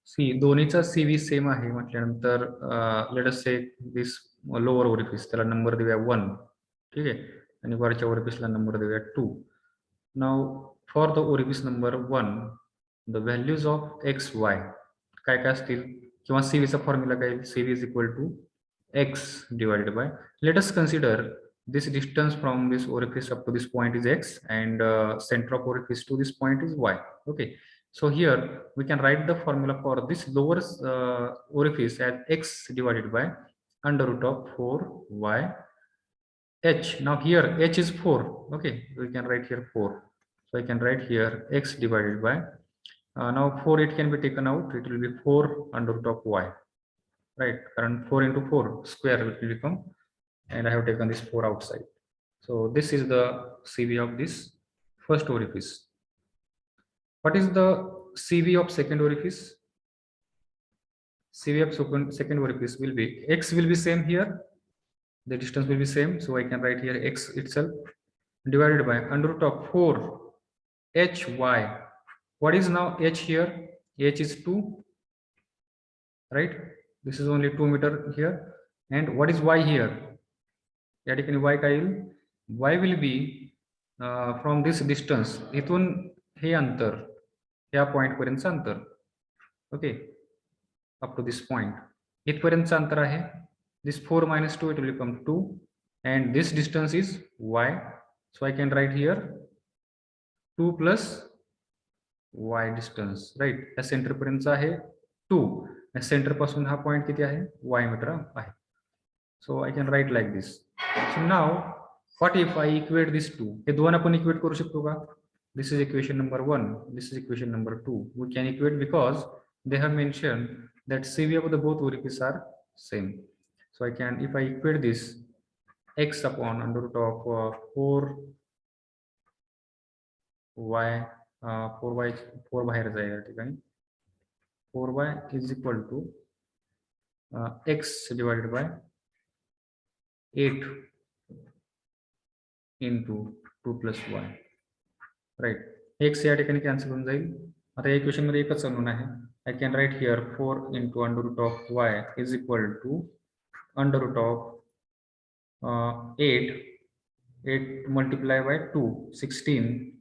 सी दोन्हीचा CV same आहे म्हटल्यानंतर let us से this lower orifice त्याला number देऊया 1, ठीक आहे, आणि वरच्या ओरिफिसला नंबर देऊया 2. Now for the orifice number 1 the values of x y काय काय असतील किंवा सीव्हीचा फॉर्म्युला काय CV is equal to x divided by, let us consider this distance from this orifice up to this point is x and center of orifice to this point is y. Okay, so here we can write the formula for this lower orifice as x divided by under root of 4y h. Now here h is 4. Okay, we can write here 4, so I can write here x divided by now 4, it can be taken out, it will be 4 under root of y, right? Current 4 into 4 square will become, and I have taken this 4 outside. So this is the CV of this first orifice. What is the CV of second orifice? CV of second orifice will be x will be same here, the distance will be same, so I can write here x itself divided by under root of 4 hy. What is now h here? H is 2, right? This is only 2 meter here. And what is y here? या ठिकाणी y काय येईल? Y will be from this distance, इथून हे अंतर या point पर्यंतचं अंतर, okay, up to this point इथपर्यंतचं अंतर आहे. This 4 minus 2 it will become 2 and this distance is y, so I can write here 2 plus y distance, right? या centre पर्यंतचं आहे 2, सेंटर पासून हा पॉइंट किती आहे? y मीटर आहे. So I can write like this. So now what if I equate these two? हे दोन आपण equate करू शकतो का? This is equation number 1, this is equation number 2. We can equate because they have mentioned that CV of the both orifices are same. So I can, if I equate this x upon under root of 4 बाहेर जाईल या ठिकाणी 4y is equal to x divided by 8 into 2 plus y, right? x या ठिकाणी cancel होऊन जाईल. आता या इक्वेशन मध्ये एकच अननोन आहे. I can write here 4 into under root of y is equal to under root of 8 multiplied by 2, 16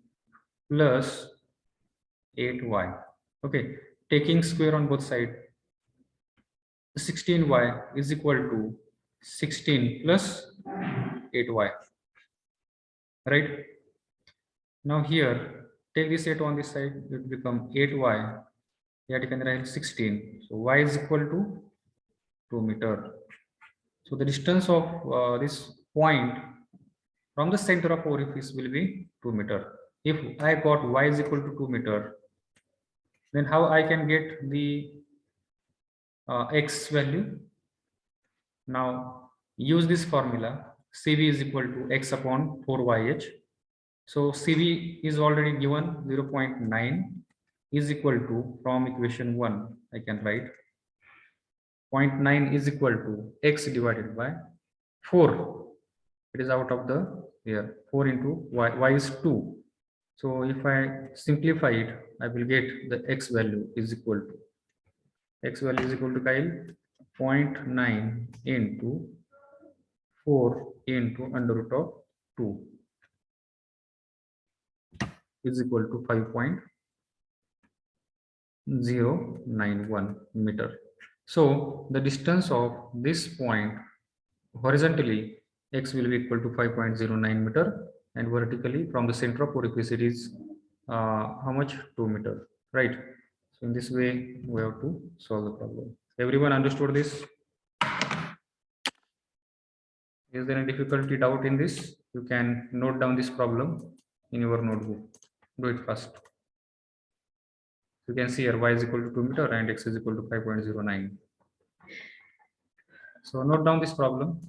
plus 8y. Okay, taking square on both sides, 16y is equal to 16 plus 8y, right? Now here take this 8 on this side, it will become 8y, या ठिकाणी राहील 16, so y is equal to 2 meter. So the distance of this point from the center of orifice will be 2 meter. If I got y is equal to 2 meter, then how I can get the x value? Now use this formula, CV is equal to x upon 4yh. So CV is already given 0.9 is equal to, from equation 1 I can write 0.9 is equal to x divided by 4, it is out of the here, 4 into y is 2. So if I simplify it, I will get the x value is equal to, x value is equal to Kyle 0.9 into 4 into under root of 2 is equal to 5.091 meter. So the distance of this point horizontally x will be equal to 5.09 meter and vertically from the center of orifice it is how much? 2 meter, right? So in this way we have to solve the problem. Everyone understood this? Is there any difficulty, doubt in this? You can note down this problem in your notebook. Do it first. You can see here y is equal to 2 meter and x is equal to 5.09. So note down this problem.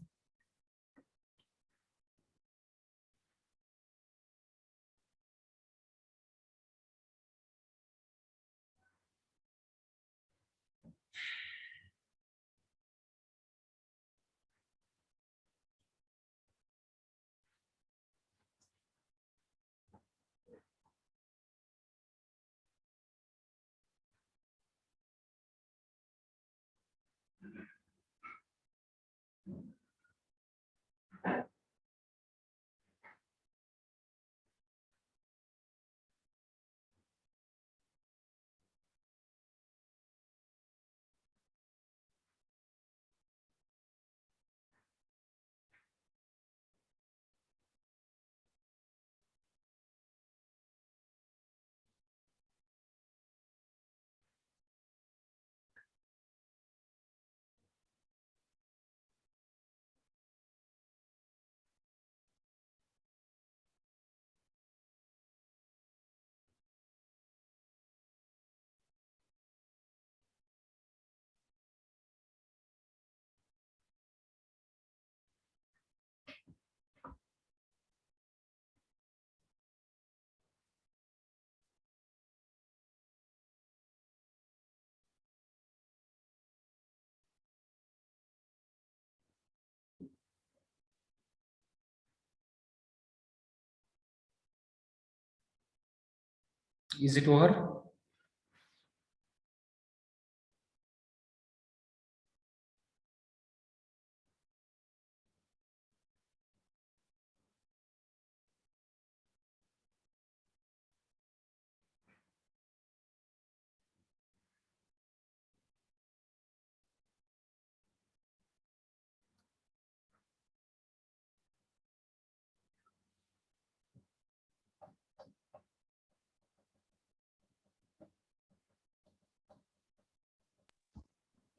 Is it over?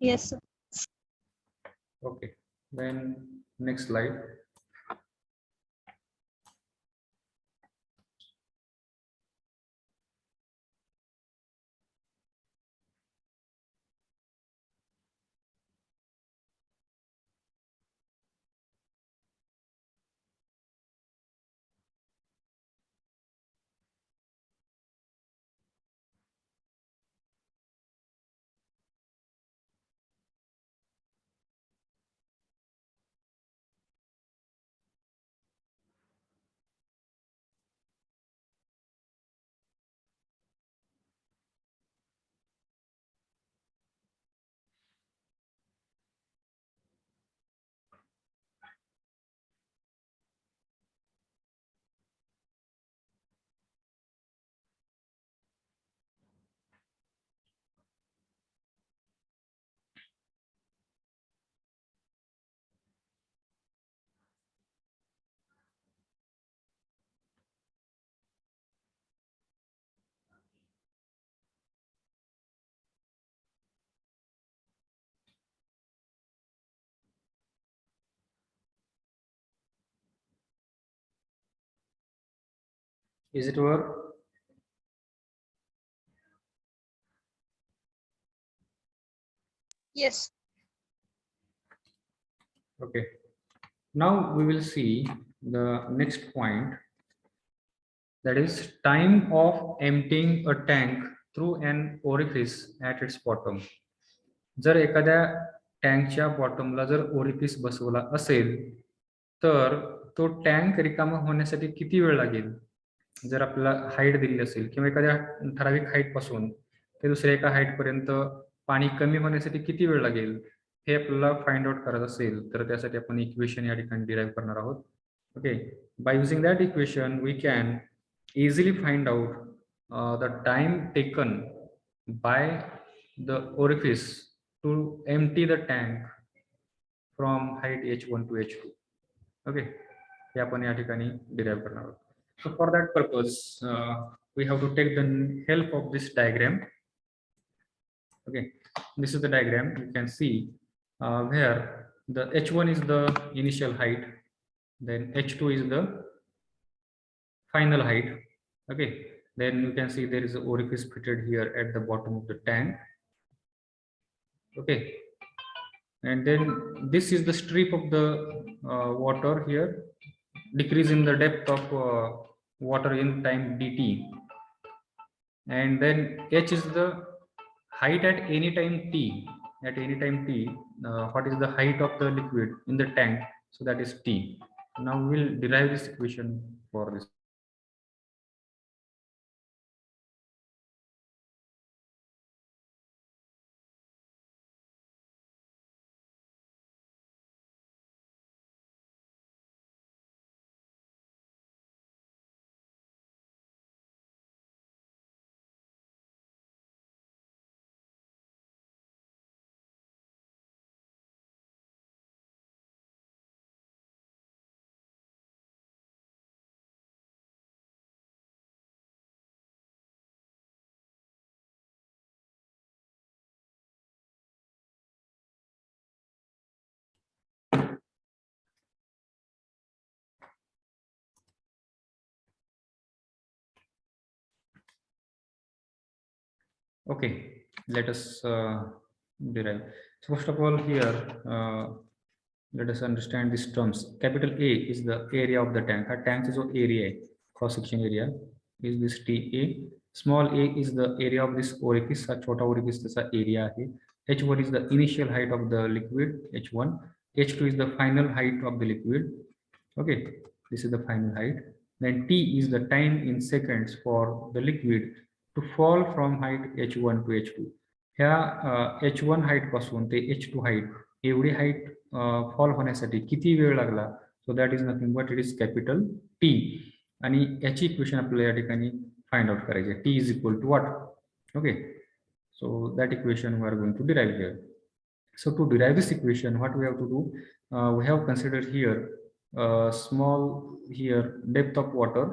Yes, sir. Okay. Then next slide. Is it over? Yes. Okay. Now we will see the next point, that is time of emptying a tank through an orifice at its bottom. जर एखाद्या टँकच्या बॉटमला जर orifice बसवला असेल तर तो tank रिकामा होण्यासाठी किती वेळ लागेल, जर आपल्याला हाईट दिली असेल किंवा एखाद्या ठराविक हाईट पासून ते दुसऱ्या एका हाईट पर्यंत पाणी कमी होण्यासाठी किती वेळ लागेल हे आपल्याला फाइंड आउट करायचं असेल तर त्यासाठी आपण इक्वेशन या ठिकाणी डिराईव्ह करणार आहोत. Okay, by using that equation we can easily find out the time taken by the orifice to empty the tank from height h1 to h2. Okay, हे आपण या ठिकाणी derive करणार आहोत. So for that purpose we have to take the help of this diagram. Okay, this is the diagram. You can see where the h1 is the initial height, then h2 is the final height. Okay, then you can see there is an orifice fitted here at the bottom of the tank. Okay, and then this is the strip of the water here, decrease in the depth of water in time dt, and then h is the height at any time t. At any time t, what is the height of the liquid in the tank? So that is t. Now we'll derive this equation for this. Okay, let us derive. So first of all, here let us understand these terms. Capital A is the area of the tank. Our tank is your area, cross section area is this TA. Small a is the area of this orifice. छोटा orifice जैसा area है. H1 is the initial height of the liquid. H1. H2 is the final height of the liquid. Okay, this is the final height. Then T is the time in seconds for the liquid to fall from height h1 to h2. ह्या h1 height पासून ते h2 height एवढी height fall होण्यासाठी किती वेळ लागला? So that is nothing but it is capital T. आणि याची इक्वेशन आपल्याला या ठिकाणी फाइंड आउट करायची आहे. T is equal to what? Okay, so that equation we are going to derive here. So to derive this equation, what we have to do? We have considered here small here depth of water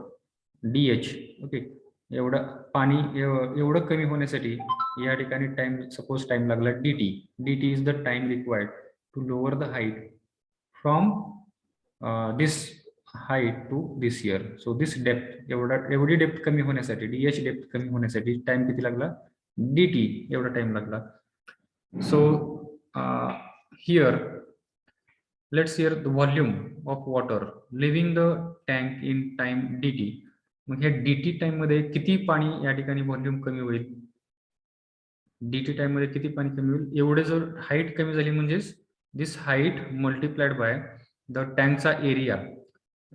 dh. Okay, एवढं पाणी एवढं कमी होण्यासाठी या ठिकाणी time, suppose time लागला dt. dt is the time required to lower the height from this height to this here. So this depth, एवढी depth कमी होण्यासाठी, dh डेप्थ कमी होण्यासाठी टाइम किती लागला? dt एवढा टाइम लागला. So here let's hear the volume of water leaving the tank in time dt. मग हे dt टाइम मध्ये किती पाणी या ठिकाणी व्हॉल्यूम कमी होईल? dt टाइम मध्ये किती पाणी कमी होईल? एवढे जर हाईट कमी झाली म्हणजेच this height multiplied by the टँकचा एरिया.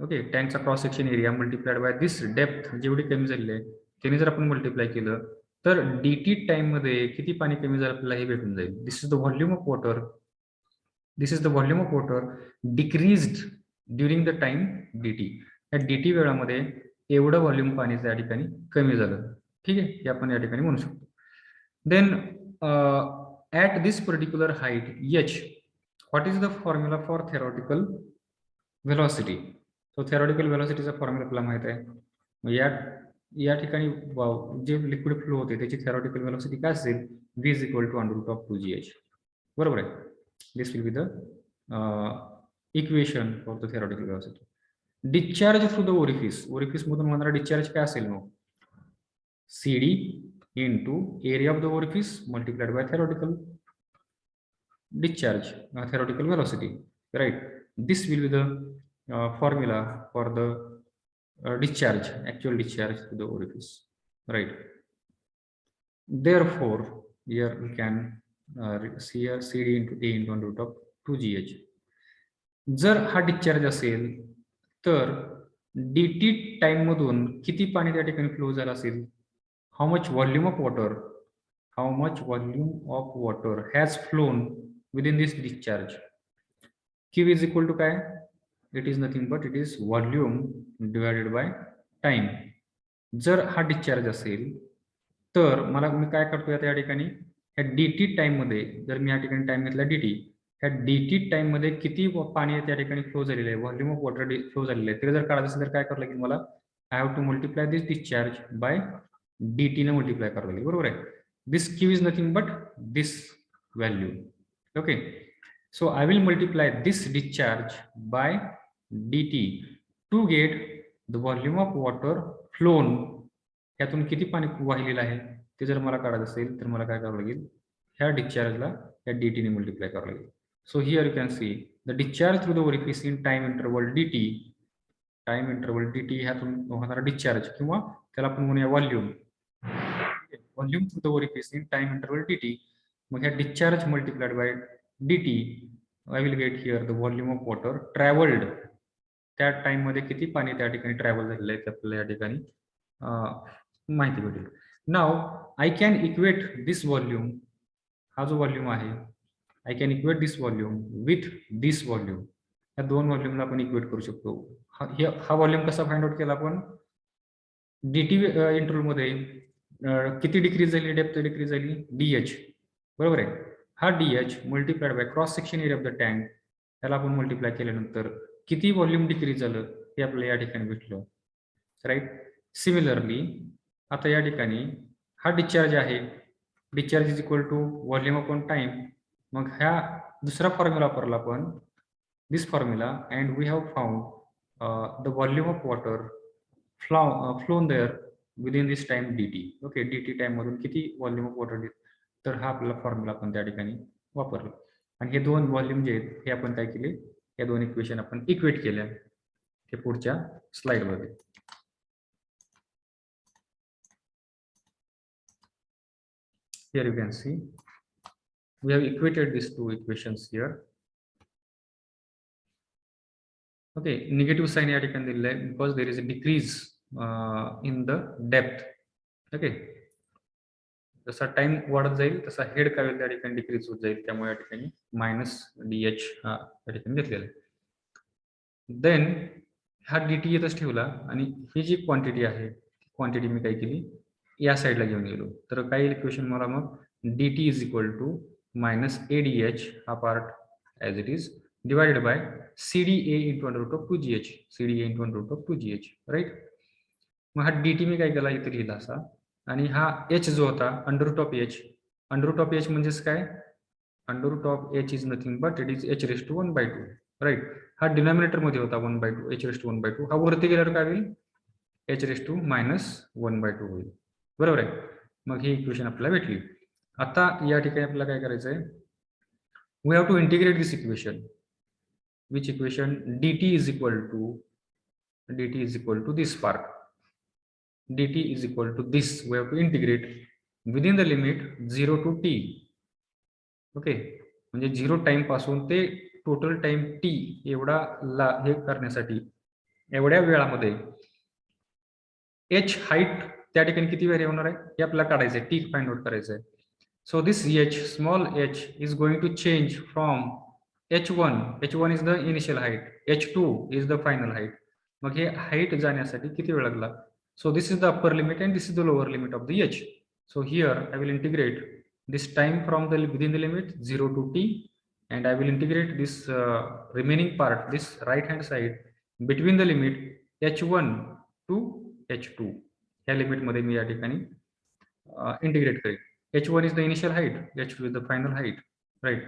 ओके, टँकचा cross section area multiplied by this depth जेवढी कमी झालेली आहे त्याने जर आपण मल्टिप्लाय केलं तर dt टाइम मध्ये किती पाणी कमी झालं आपल्याला हे भेटून जाईल. This is the volume of water. This is the volume of water decreased during the time dt. या dt वेळामध्ये एवढं व्हॉल्यूम पाणीचं या ठिकाणी कमी झालं. ठीक आहे, हे आपण या ठिकाणी म्हणू शकतो. Then at this particular height h, what is the formula for theoretical velocity? So theoretical व्हेलॉसिटीचा फॉर्म्युला आपल्याला माहित आहे. या ठिकाणी जे लिक्विड फ्लो होते त्याची थेरॉटिकल व्हेलॉसिटी काय असेल? v is equal to √2gh. बरोबर आहे. This will be the equation for the theoretical velocity. Discharge through the orifice, orifice मधून होणारा डिस्चार्ज काय असेल मग? cd into area of the orifice multiplied by theoretical discharge, theoretical velocity, right? This will be the formula for the discharge, actual discharge to the orifice, right? Therefore here we can see here cd into a into √2gh. जर हा discharge असेल तर dt time मधून किती पाणी त्या ठिकाणी flow झाला असेल? How much volume of water? How much volume of water has flown within this discharge? Q is equal to काय? It is nothing but it is volume divided by time. जर हा डिस्चार्ज असेल तर मी काय करतो या ठिकाणी ह्या dt टाइम मध्ये, जर मी या ठिकाणी टाइम घेतला dt, ह्या dt टाइम मध्ये किती पाणी त्या ठिकाणी फ्लो झालेलं आहे, व्हॉल्यूम ऑफ वॉटर फ्लो झालेलं आहे, ते जर काढायचं असेल तर काय करावं लागेल मला? I have to multiply this discharge by dt ने मल्टिप्लाय करावं लागेल. बरोबर आहे. This q is nothing but this value. Okay, So I will multiply this discharge by dt to get the volume of water flown. यातून किती पाणी वाहिलेलं आहे ते जर मला काढायचं असेल तर मला काय करावं लागेल, ह्या डिस्चार्जला या dt ने मल्टिप्लाय करावं लागेल. So here you can see the discharge through the orifice in time interval dt, time interval dt ह्यातून होणारा डिस्चार्ज किंवा त्याला आपण म्हणूया volume, volume through the orifice in time interval dt. मग ह्या discharge multiplied by dt I will get here the volume of water travelled. त्या time मध्ये किती पाणी त्या ठिकाणी ट्रॅव्हल झालेलं आहे ते आपल्याला या ठिकाणी माहिती भेटेल. Now I can equate this volume, हा जो व्हॉल्यूम आहे I can equate this volume with this volume. या दोन व्हॉल्यूमला आपण इक्वेट करू शकतो. हा व्हॉल्यूम कसा फाइंड आउट केला आपण, dt इंटरवल मध्ये किती डिक्रीज झाली, डेप्थ डिक्रीज झाली dh, बरोबर आहे. हा dh multiplied by cross section area of the tank, त्याला आपण मल्टिप्लाय केल्यानंतर किती व्हॉल्यूम डिक्रीज झालं हे आपल्याला या ठिकाणी भेटलं, राईट. सिमिलरली आता या ठिकाणी हा डिस्चार्ज आहे, discharge is equal to volume upon time. मग ह्या दुसरा फॉर्म्युला वापरला आपण, this formula, and we have found the volume of water flown there within this time dt. Okay, dt time मधून किती व्हॉल्यूम ऑफ वॉटर, तर हा आपला फॉर्म्युला आपण त्या ठिकाणी वापरला. आणि हे दोन व्हॉल्यूम जे आहेत हे आपण काय केले, या दोन इक्वेशन आपण इक्वेट केल्या ते पुढच्या स्लाइड मध्ये. Here you can see we have equated these two equations here. Okay, negative sign या ठिकाणी दिलेलं आहे because there is a decrease in the depth. Okay, जसा टाइम वाढत जाईल तसा हेड काय होईल त्या ठिकाणी डिक्रीज होत जाईल, त्यामुळे या ठिकाणी मायनस dh हा या ठिकाणी घेतलेला आहे. देन हा dt येतच ठेवला आणि ही जी क्वांटिटी आहे क्वांटिटी मी काय केली या साईडला घेऊन गेलो. तर काय इक्वेशन मला मग dt is equal to minus adh हा part as it is divided by cdA into under root of 2gh, cdA into under root of 2gh, right. मग हा dt मी काय केला इथे लिहिला असा, आणि हा h जो होता under root of h, under root of h म्हणजेच काय, under root of h is nothing but it is h raise to 1/2, right. हा डिनॉमिनेटर मध्ये होता 1/2, h रेस टू 1/2. हा वरती गेल्यावर काय होईल, h रेस टू मायनस 1/2 होईल, बरोबर आहे. मग ही इक्वेशन आपल्याला भेटली. आता या ठिकाणी आपल्याला काय करायचं आहे, we have to integrate this equation. Which equation, dt is equal to this part, dt is equal to this, we have to integrate within the limit 0 to t. Okay, म्हणजे 0 टाइम पासून ते टोटल टाइम t एवढा हे करण्यासाठी, एवढ्या वेळामध्ये h height त्या ठिकाणी किती व्हॅरी होणार आहे हे आपल्याला काढायचं आहे, t फाइंड आउट करायचं आहे. So this h, small h is going to change from h1 is the initial height, h2 is the final height. मग हे हाईट जाण्यासाठी किती वेळ लागला. So this is the upper limit and this is the lower limit of the h. So here I will integrate this time from the within the limit 0 to t, and I will integrate this remaining part, this right hand side, between the limit h1 to h2. या limit मध्ये मी या ठिकाणी integrate करेल. h1 is the initial height, h2 is the final height, right,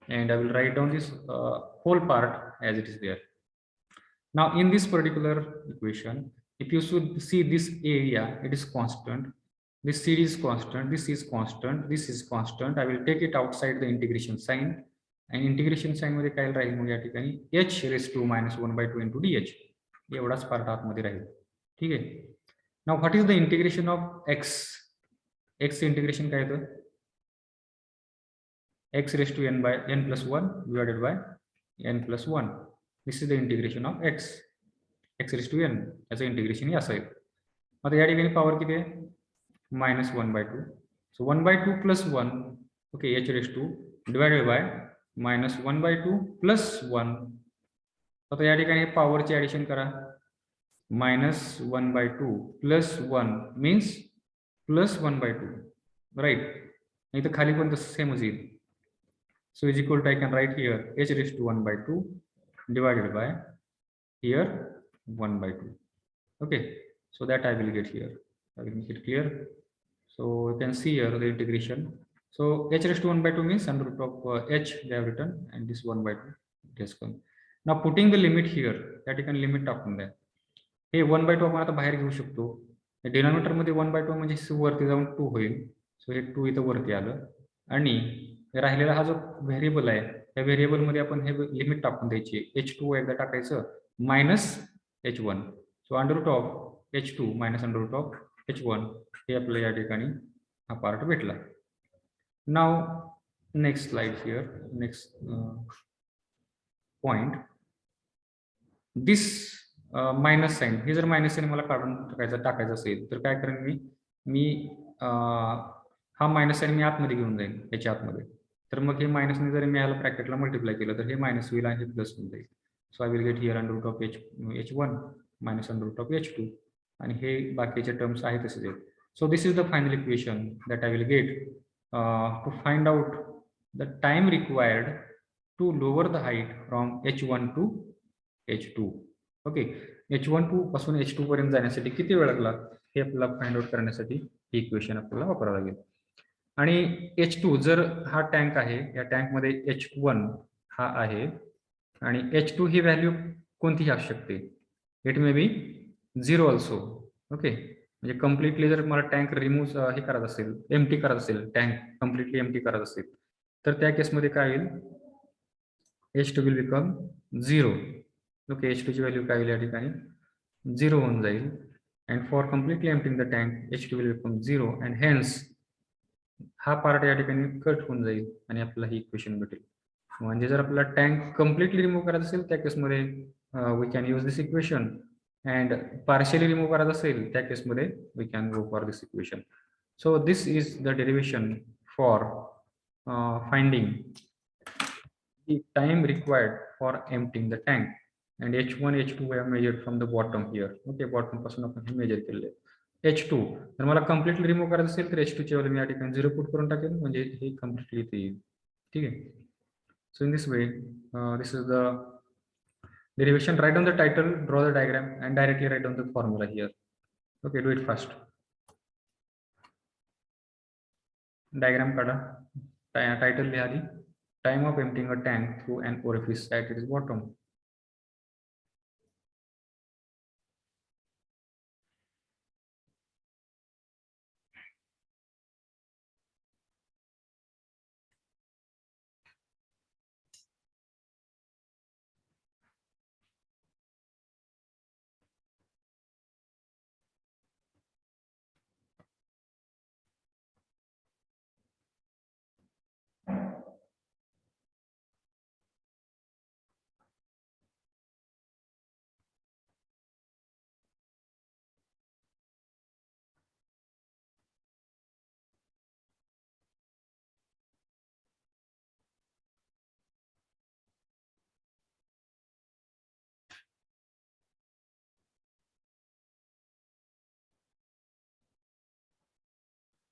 and I will write down this whole part as it is there. Now in this particular equation, if you should see this area, it is constant, this CD is constant, this is constant, this is constant. I will take it outside the integration sign, and integration sign मध्ये काय राहील मग या ठिकाणी h raised to minus 1/2 into dh एवढाच part आतमध्ये राहील, ठीक आहे. Now what is the integration of x, x integration काय येतं, x raised to n plus 1 divided by n plus 1. This is the integration of x raised to n, याचं integration असं आहे. आता या ठिकाणी पॉवर किती आहे, minus 1/2. So 1/2 plus 1, okay, h raised to divided by minus 1/2 plus 1. आता या ठिकाणी पॉवरची ऍडिशन करा, minus 1/2 plus 1 means plus 1/2, right. इथं खाली पण तसं सेमच येईल. So is equal to, I can write here h raised to 1/2 divided by here 1/2. Okay, so that I will get here. I will make it clear. So you can see here the integration So h raised to 1 by 2 means under root of h they have written, and this 1 by 2 it has come. Now putting the limit here, त्या ठिकाणी limit टाकून द्या. हे 1 by 2 आपण आता बाहेर घेऊ शकतो. Denominator मध्ये 1 by 2 म्हणजे वरती जाऊन 2 होईल. सो हे 2 इथं वरती आलं, आणि राहिलेला हा जो व्हेरिएबल आहे त्या व्हेरिएबल मध्ये आपण हे लिमिट टाकून द्यायची. h2 एकदा टाकायचं minus h1. So under root of h2 minus under root of h1 हे आपल्याला या ठिकाणी हा पार्ट भेटला. Now next slide here, next point. This minus sign, हे जर मायनस साईन मला काढून टाकायचं असेल तर काय करेन मी हा मायनस साईन मी आतमध्ये घेऊन जाईल याच्या आतमध्ये. तर मग हे मायनसने जर मी याला ब्रॅकेटला मल्टिप्लाय केलं तर हे मायनस होईल आणि हे प्लस होऊन जाईल. So I will get here under root of h1 minus under root of h2, आणि हे बाकीचे टर्म्स आहेत तसेच आहेत. So this is the final equation that I will get to find out the time required to lower the height from h1 to h2. Okay, h1 पासून h2 पर्यंत जाण्यासाठी किती वेळ लागला हे आपल्याला फाइंड आउट करण्यासाठी ही इक्वेशन आपल्याला वापरावं लागेल. आणि h2 जर हा टँक आहे, या टँक मध्ये h1 हा आहे आणि h2 ही व्हॅल्यू कोणतीही असू शकते. It may be 0 also. Okay, म्हणजे कम्प्लिटली जर मला टँक रिमूव्ह हे करत असेल, एम्प्टी करत असेल, टँक कम्प्लिटली एम्प्टी करत असेल तर त्या केसमध्ये काय होईल, h2 will become 0. Okay, h2 ची व्हॅल्यू काय होईल या ठिकाणी 0 होऊन जाईल. And for completely emptying the tank h2 will become 0 and hence हा पार्ट या ठिकाणी कट होऊन जाईल आणि आपल्याला ही इक्वेशन भेटेल. म्हणजे जर आपला टँक कम्प्लिटली रिमूव्ह करायचा असेल त्या केसमध्ये we can use this equation, and partially remove करायचं असेल त्या केसमध्ये we can go for this equation. So this is the derivation for finding the time required for emptying the tank. and h1 h2 we have measured from the bottom here. Okay, bottom पासून आपण हे major केलेले. h2 जर मला completely remove करायचं असेल तर h2 ची value मी या ठिकाणी 0 पुट करून टाकेल, म्हणजे हे कम्प्लिटली इथे येईल. ठीक आहे. So in this way this is the derivation. Write down the title, draw the diagram, and directly write down the formula here. Okay, do it fast. Diagram काढा. Title लिहा आधी. Time of emptying a tank through an orifice at its bottom.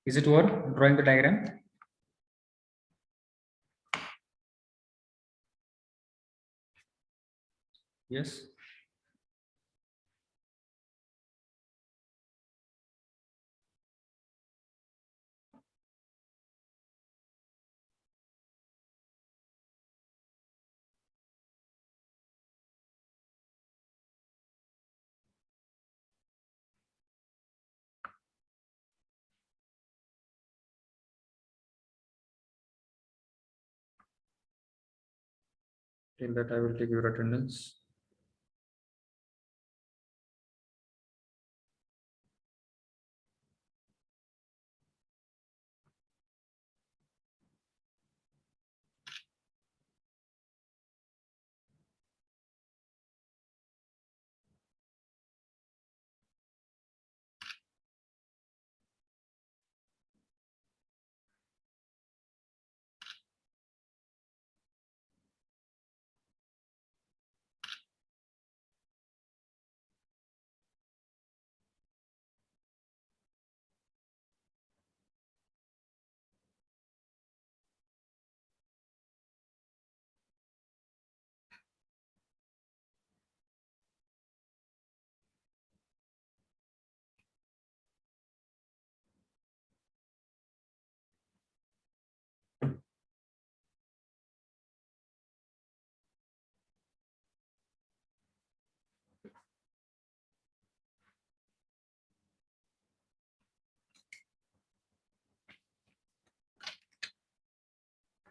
Is it over drawing the diagram? Yes. Till that I will take your attendance.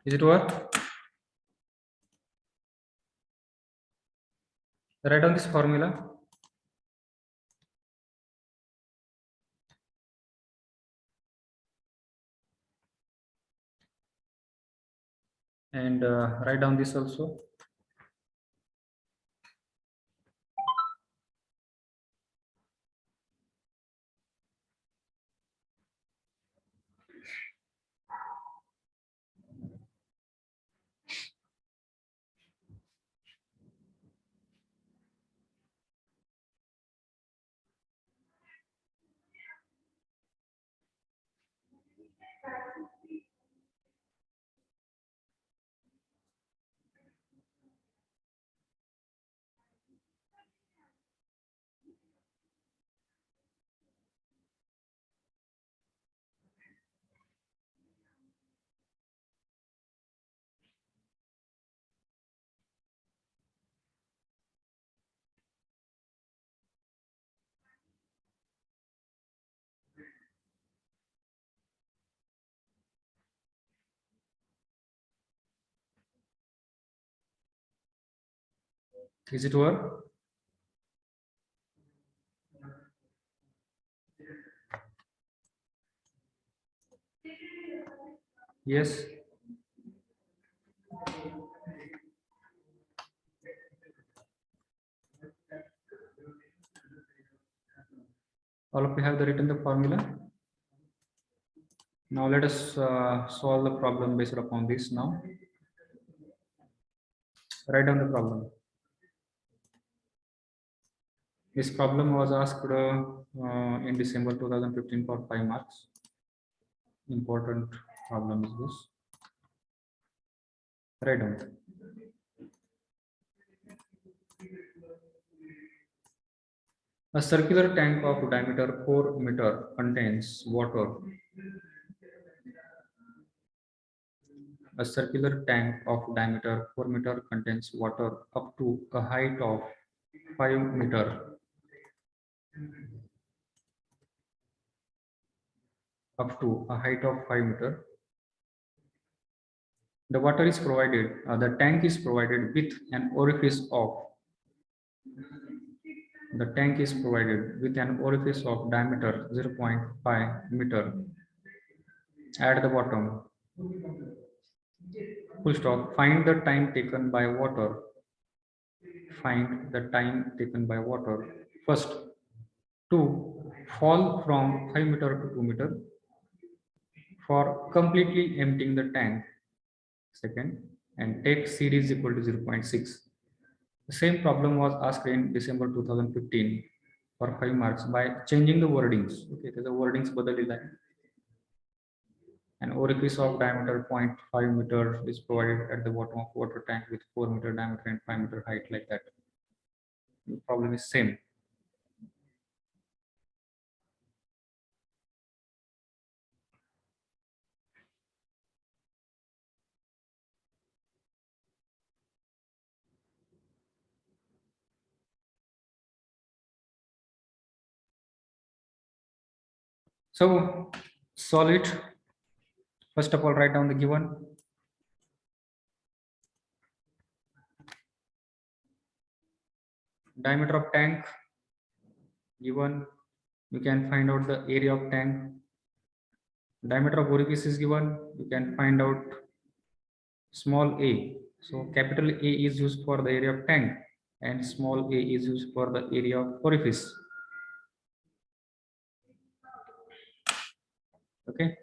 Is it work? Write down this formula. And write down this also. Is it work? Yes. All of you have written the formula. Now let us solve the problem based upon this now. Write down the problem. This problem was asked in December 2015 for 5 marks. Important problem is this. Write down. A circular tank of diameter 4 meter contains water. A circular tank of diameter 4 meter contains water up to a height of 5 meter. Up to a height of 5 meter. The water is provided, the tank is provided with an orifice of, the tank is provided with an orifice of diameter 0.5 meter at the bottom. Full stop. Find the time taken by water. Find the time taken by water. First, to fall from 5 meter to 2 meter for completely emptying the tank. Second, and take CD is equal to 0.6. The same problem was asked in December 2015 for 5 marks by changing the wordings. Okay, the wordings badalila hai. An orifice of diameter 0.5 meter is provided at the bottom of water tank with 4 meter diameter and 5 meter height, like that. The problem is same. So solve it. First of all, write down the given. Diameter of tank given. You can find out the area of tank. Diameter of orifice is given. You can find out small a. So capital A is used for the area of tank and small a is used for the area of orifice. Okay.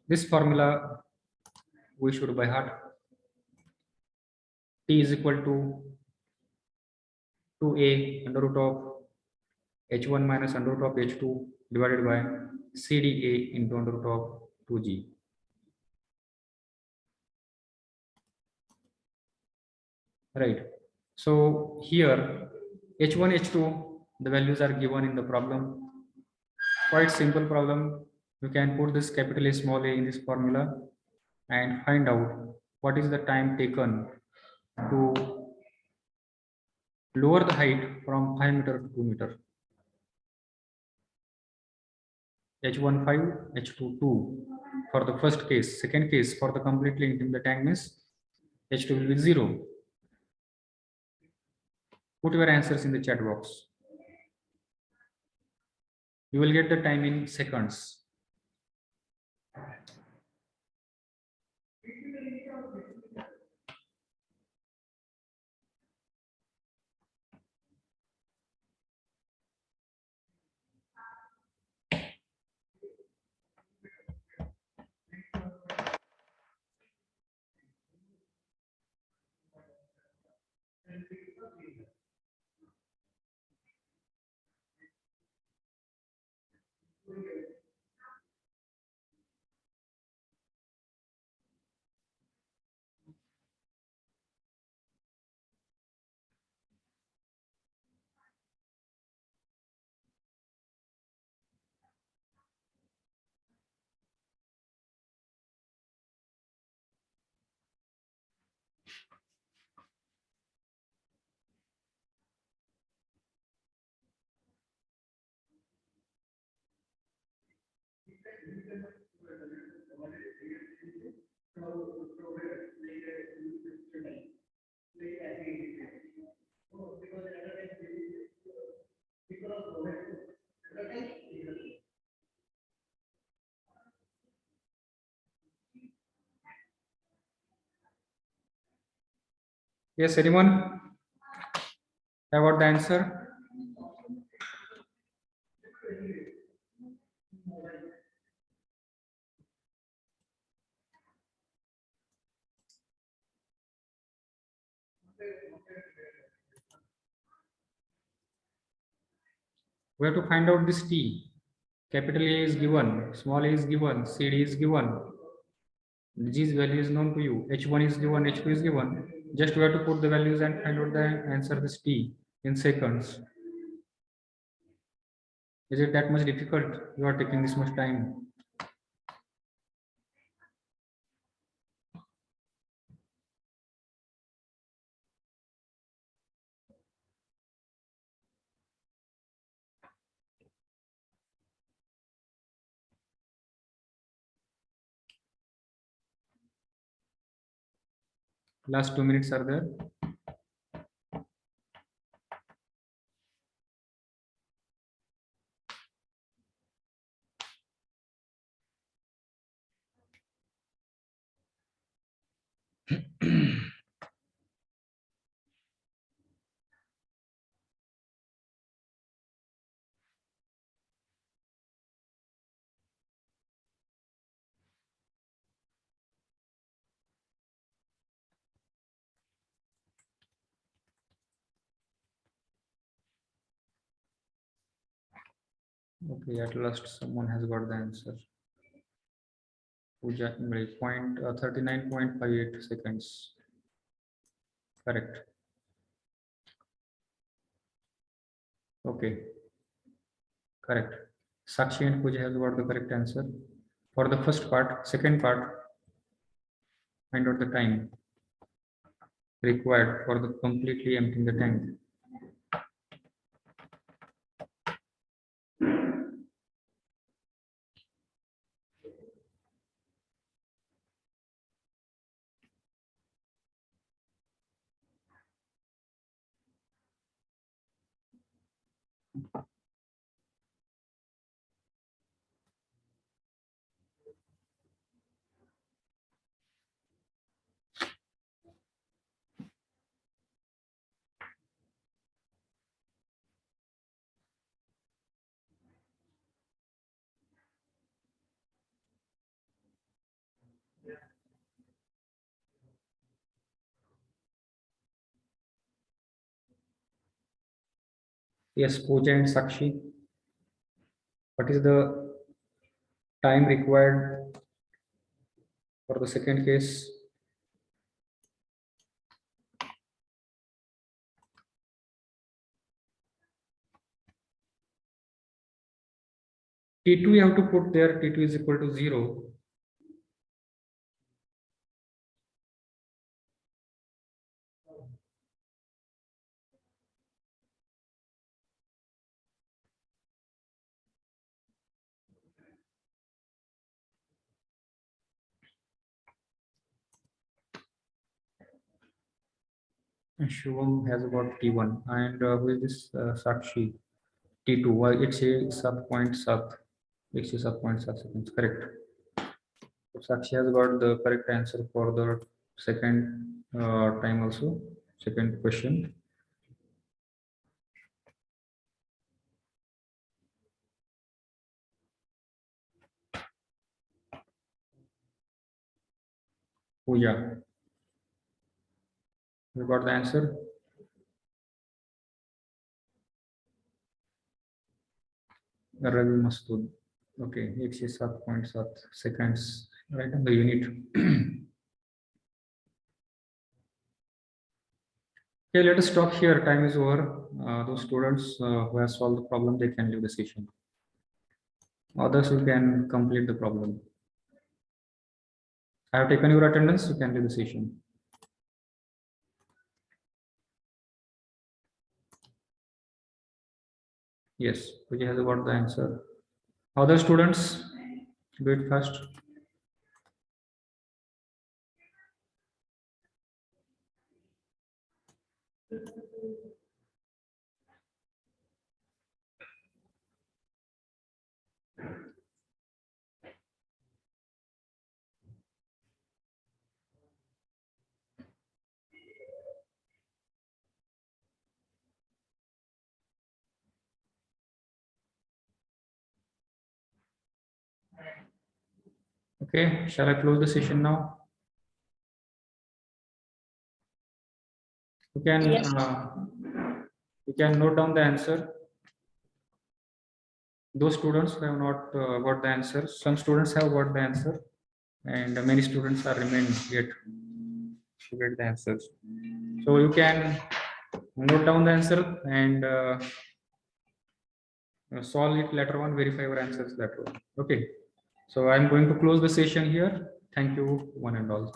This formula we should by heart. T is equal to 2a under root of h1 minus under root of h2 divided by CdA into under root of 2g. Right. So here h1, h2, the values are given in the problem. Quite simple problem. You can put this capital A small a in this formula and find out what is the time taken to lower the height from 5 meter to 2 meter. H1 5, H2 2. for the first case. Second case, for the completely emptying the tank means H2 will be 0. Put your answers in the chat box. You will get the time in seconds. Yes, anyone have got the answer? We have to find out this T. Capital A is given, small a is given, CD is given. G's value is known to you. H1 is given, H2 is given. Just we have to put the values and find out the answer this T in seconds. Is it that much difficult? You are taking this much time. Last 2 minutes are there. Okay, at last someone has got the answer. Pooja, 39.58 seconds. Correct. Okay. Correct. Sakshi and Pooja have got the correct answer. For the first part, second part, find out the time required for the completely emptying the tank. Yes, Pooja and Sakshi. What is the time required for the second case? T2 you have to put there, T2 is equal to 0. Shubham has got T1, and who is this Sakshi? T2. Well, it's a 7.7. 7.7 seconds. Correct. So Sakshi has got the correct answer for the second time also. Second question. Pooja. You got the answer? Ravi Mastood. Okay, 107.7 seconds, right on the unit. Okay, let us stop here. Time is over. Those students who have solved the problem, they can leave the session. Others, you can complete the problem. I have taken your attendance. You can leave the session. Yes, Pooja has got the answer. Other students, do it first. Okay, shall I close the session now? You can you can note down the answer. Those students who have not got the answer, some students have got the answer, and many students are remain yet to get the answers. So you can note down the answer and solve it later on, verify your answers later on. Okay, so I'm going to close the session here. Thank you one and all.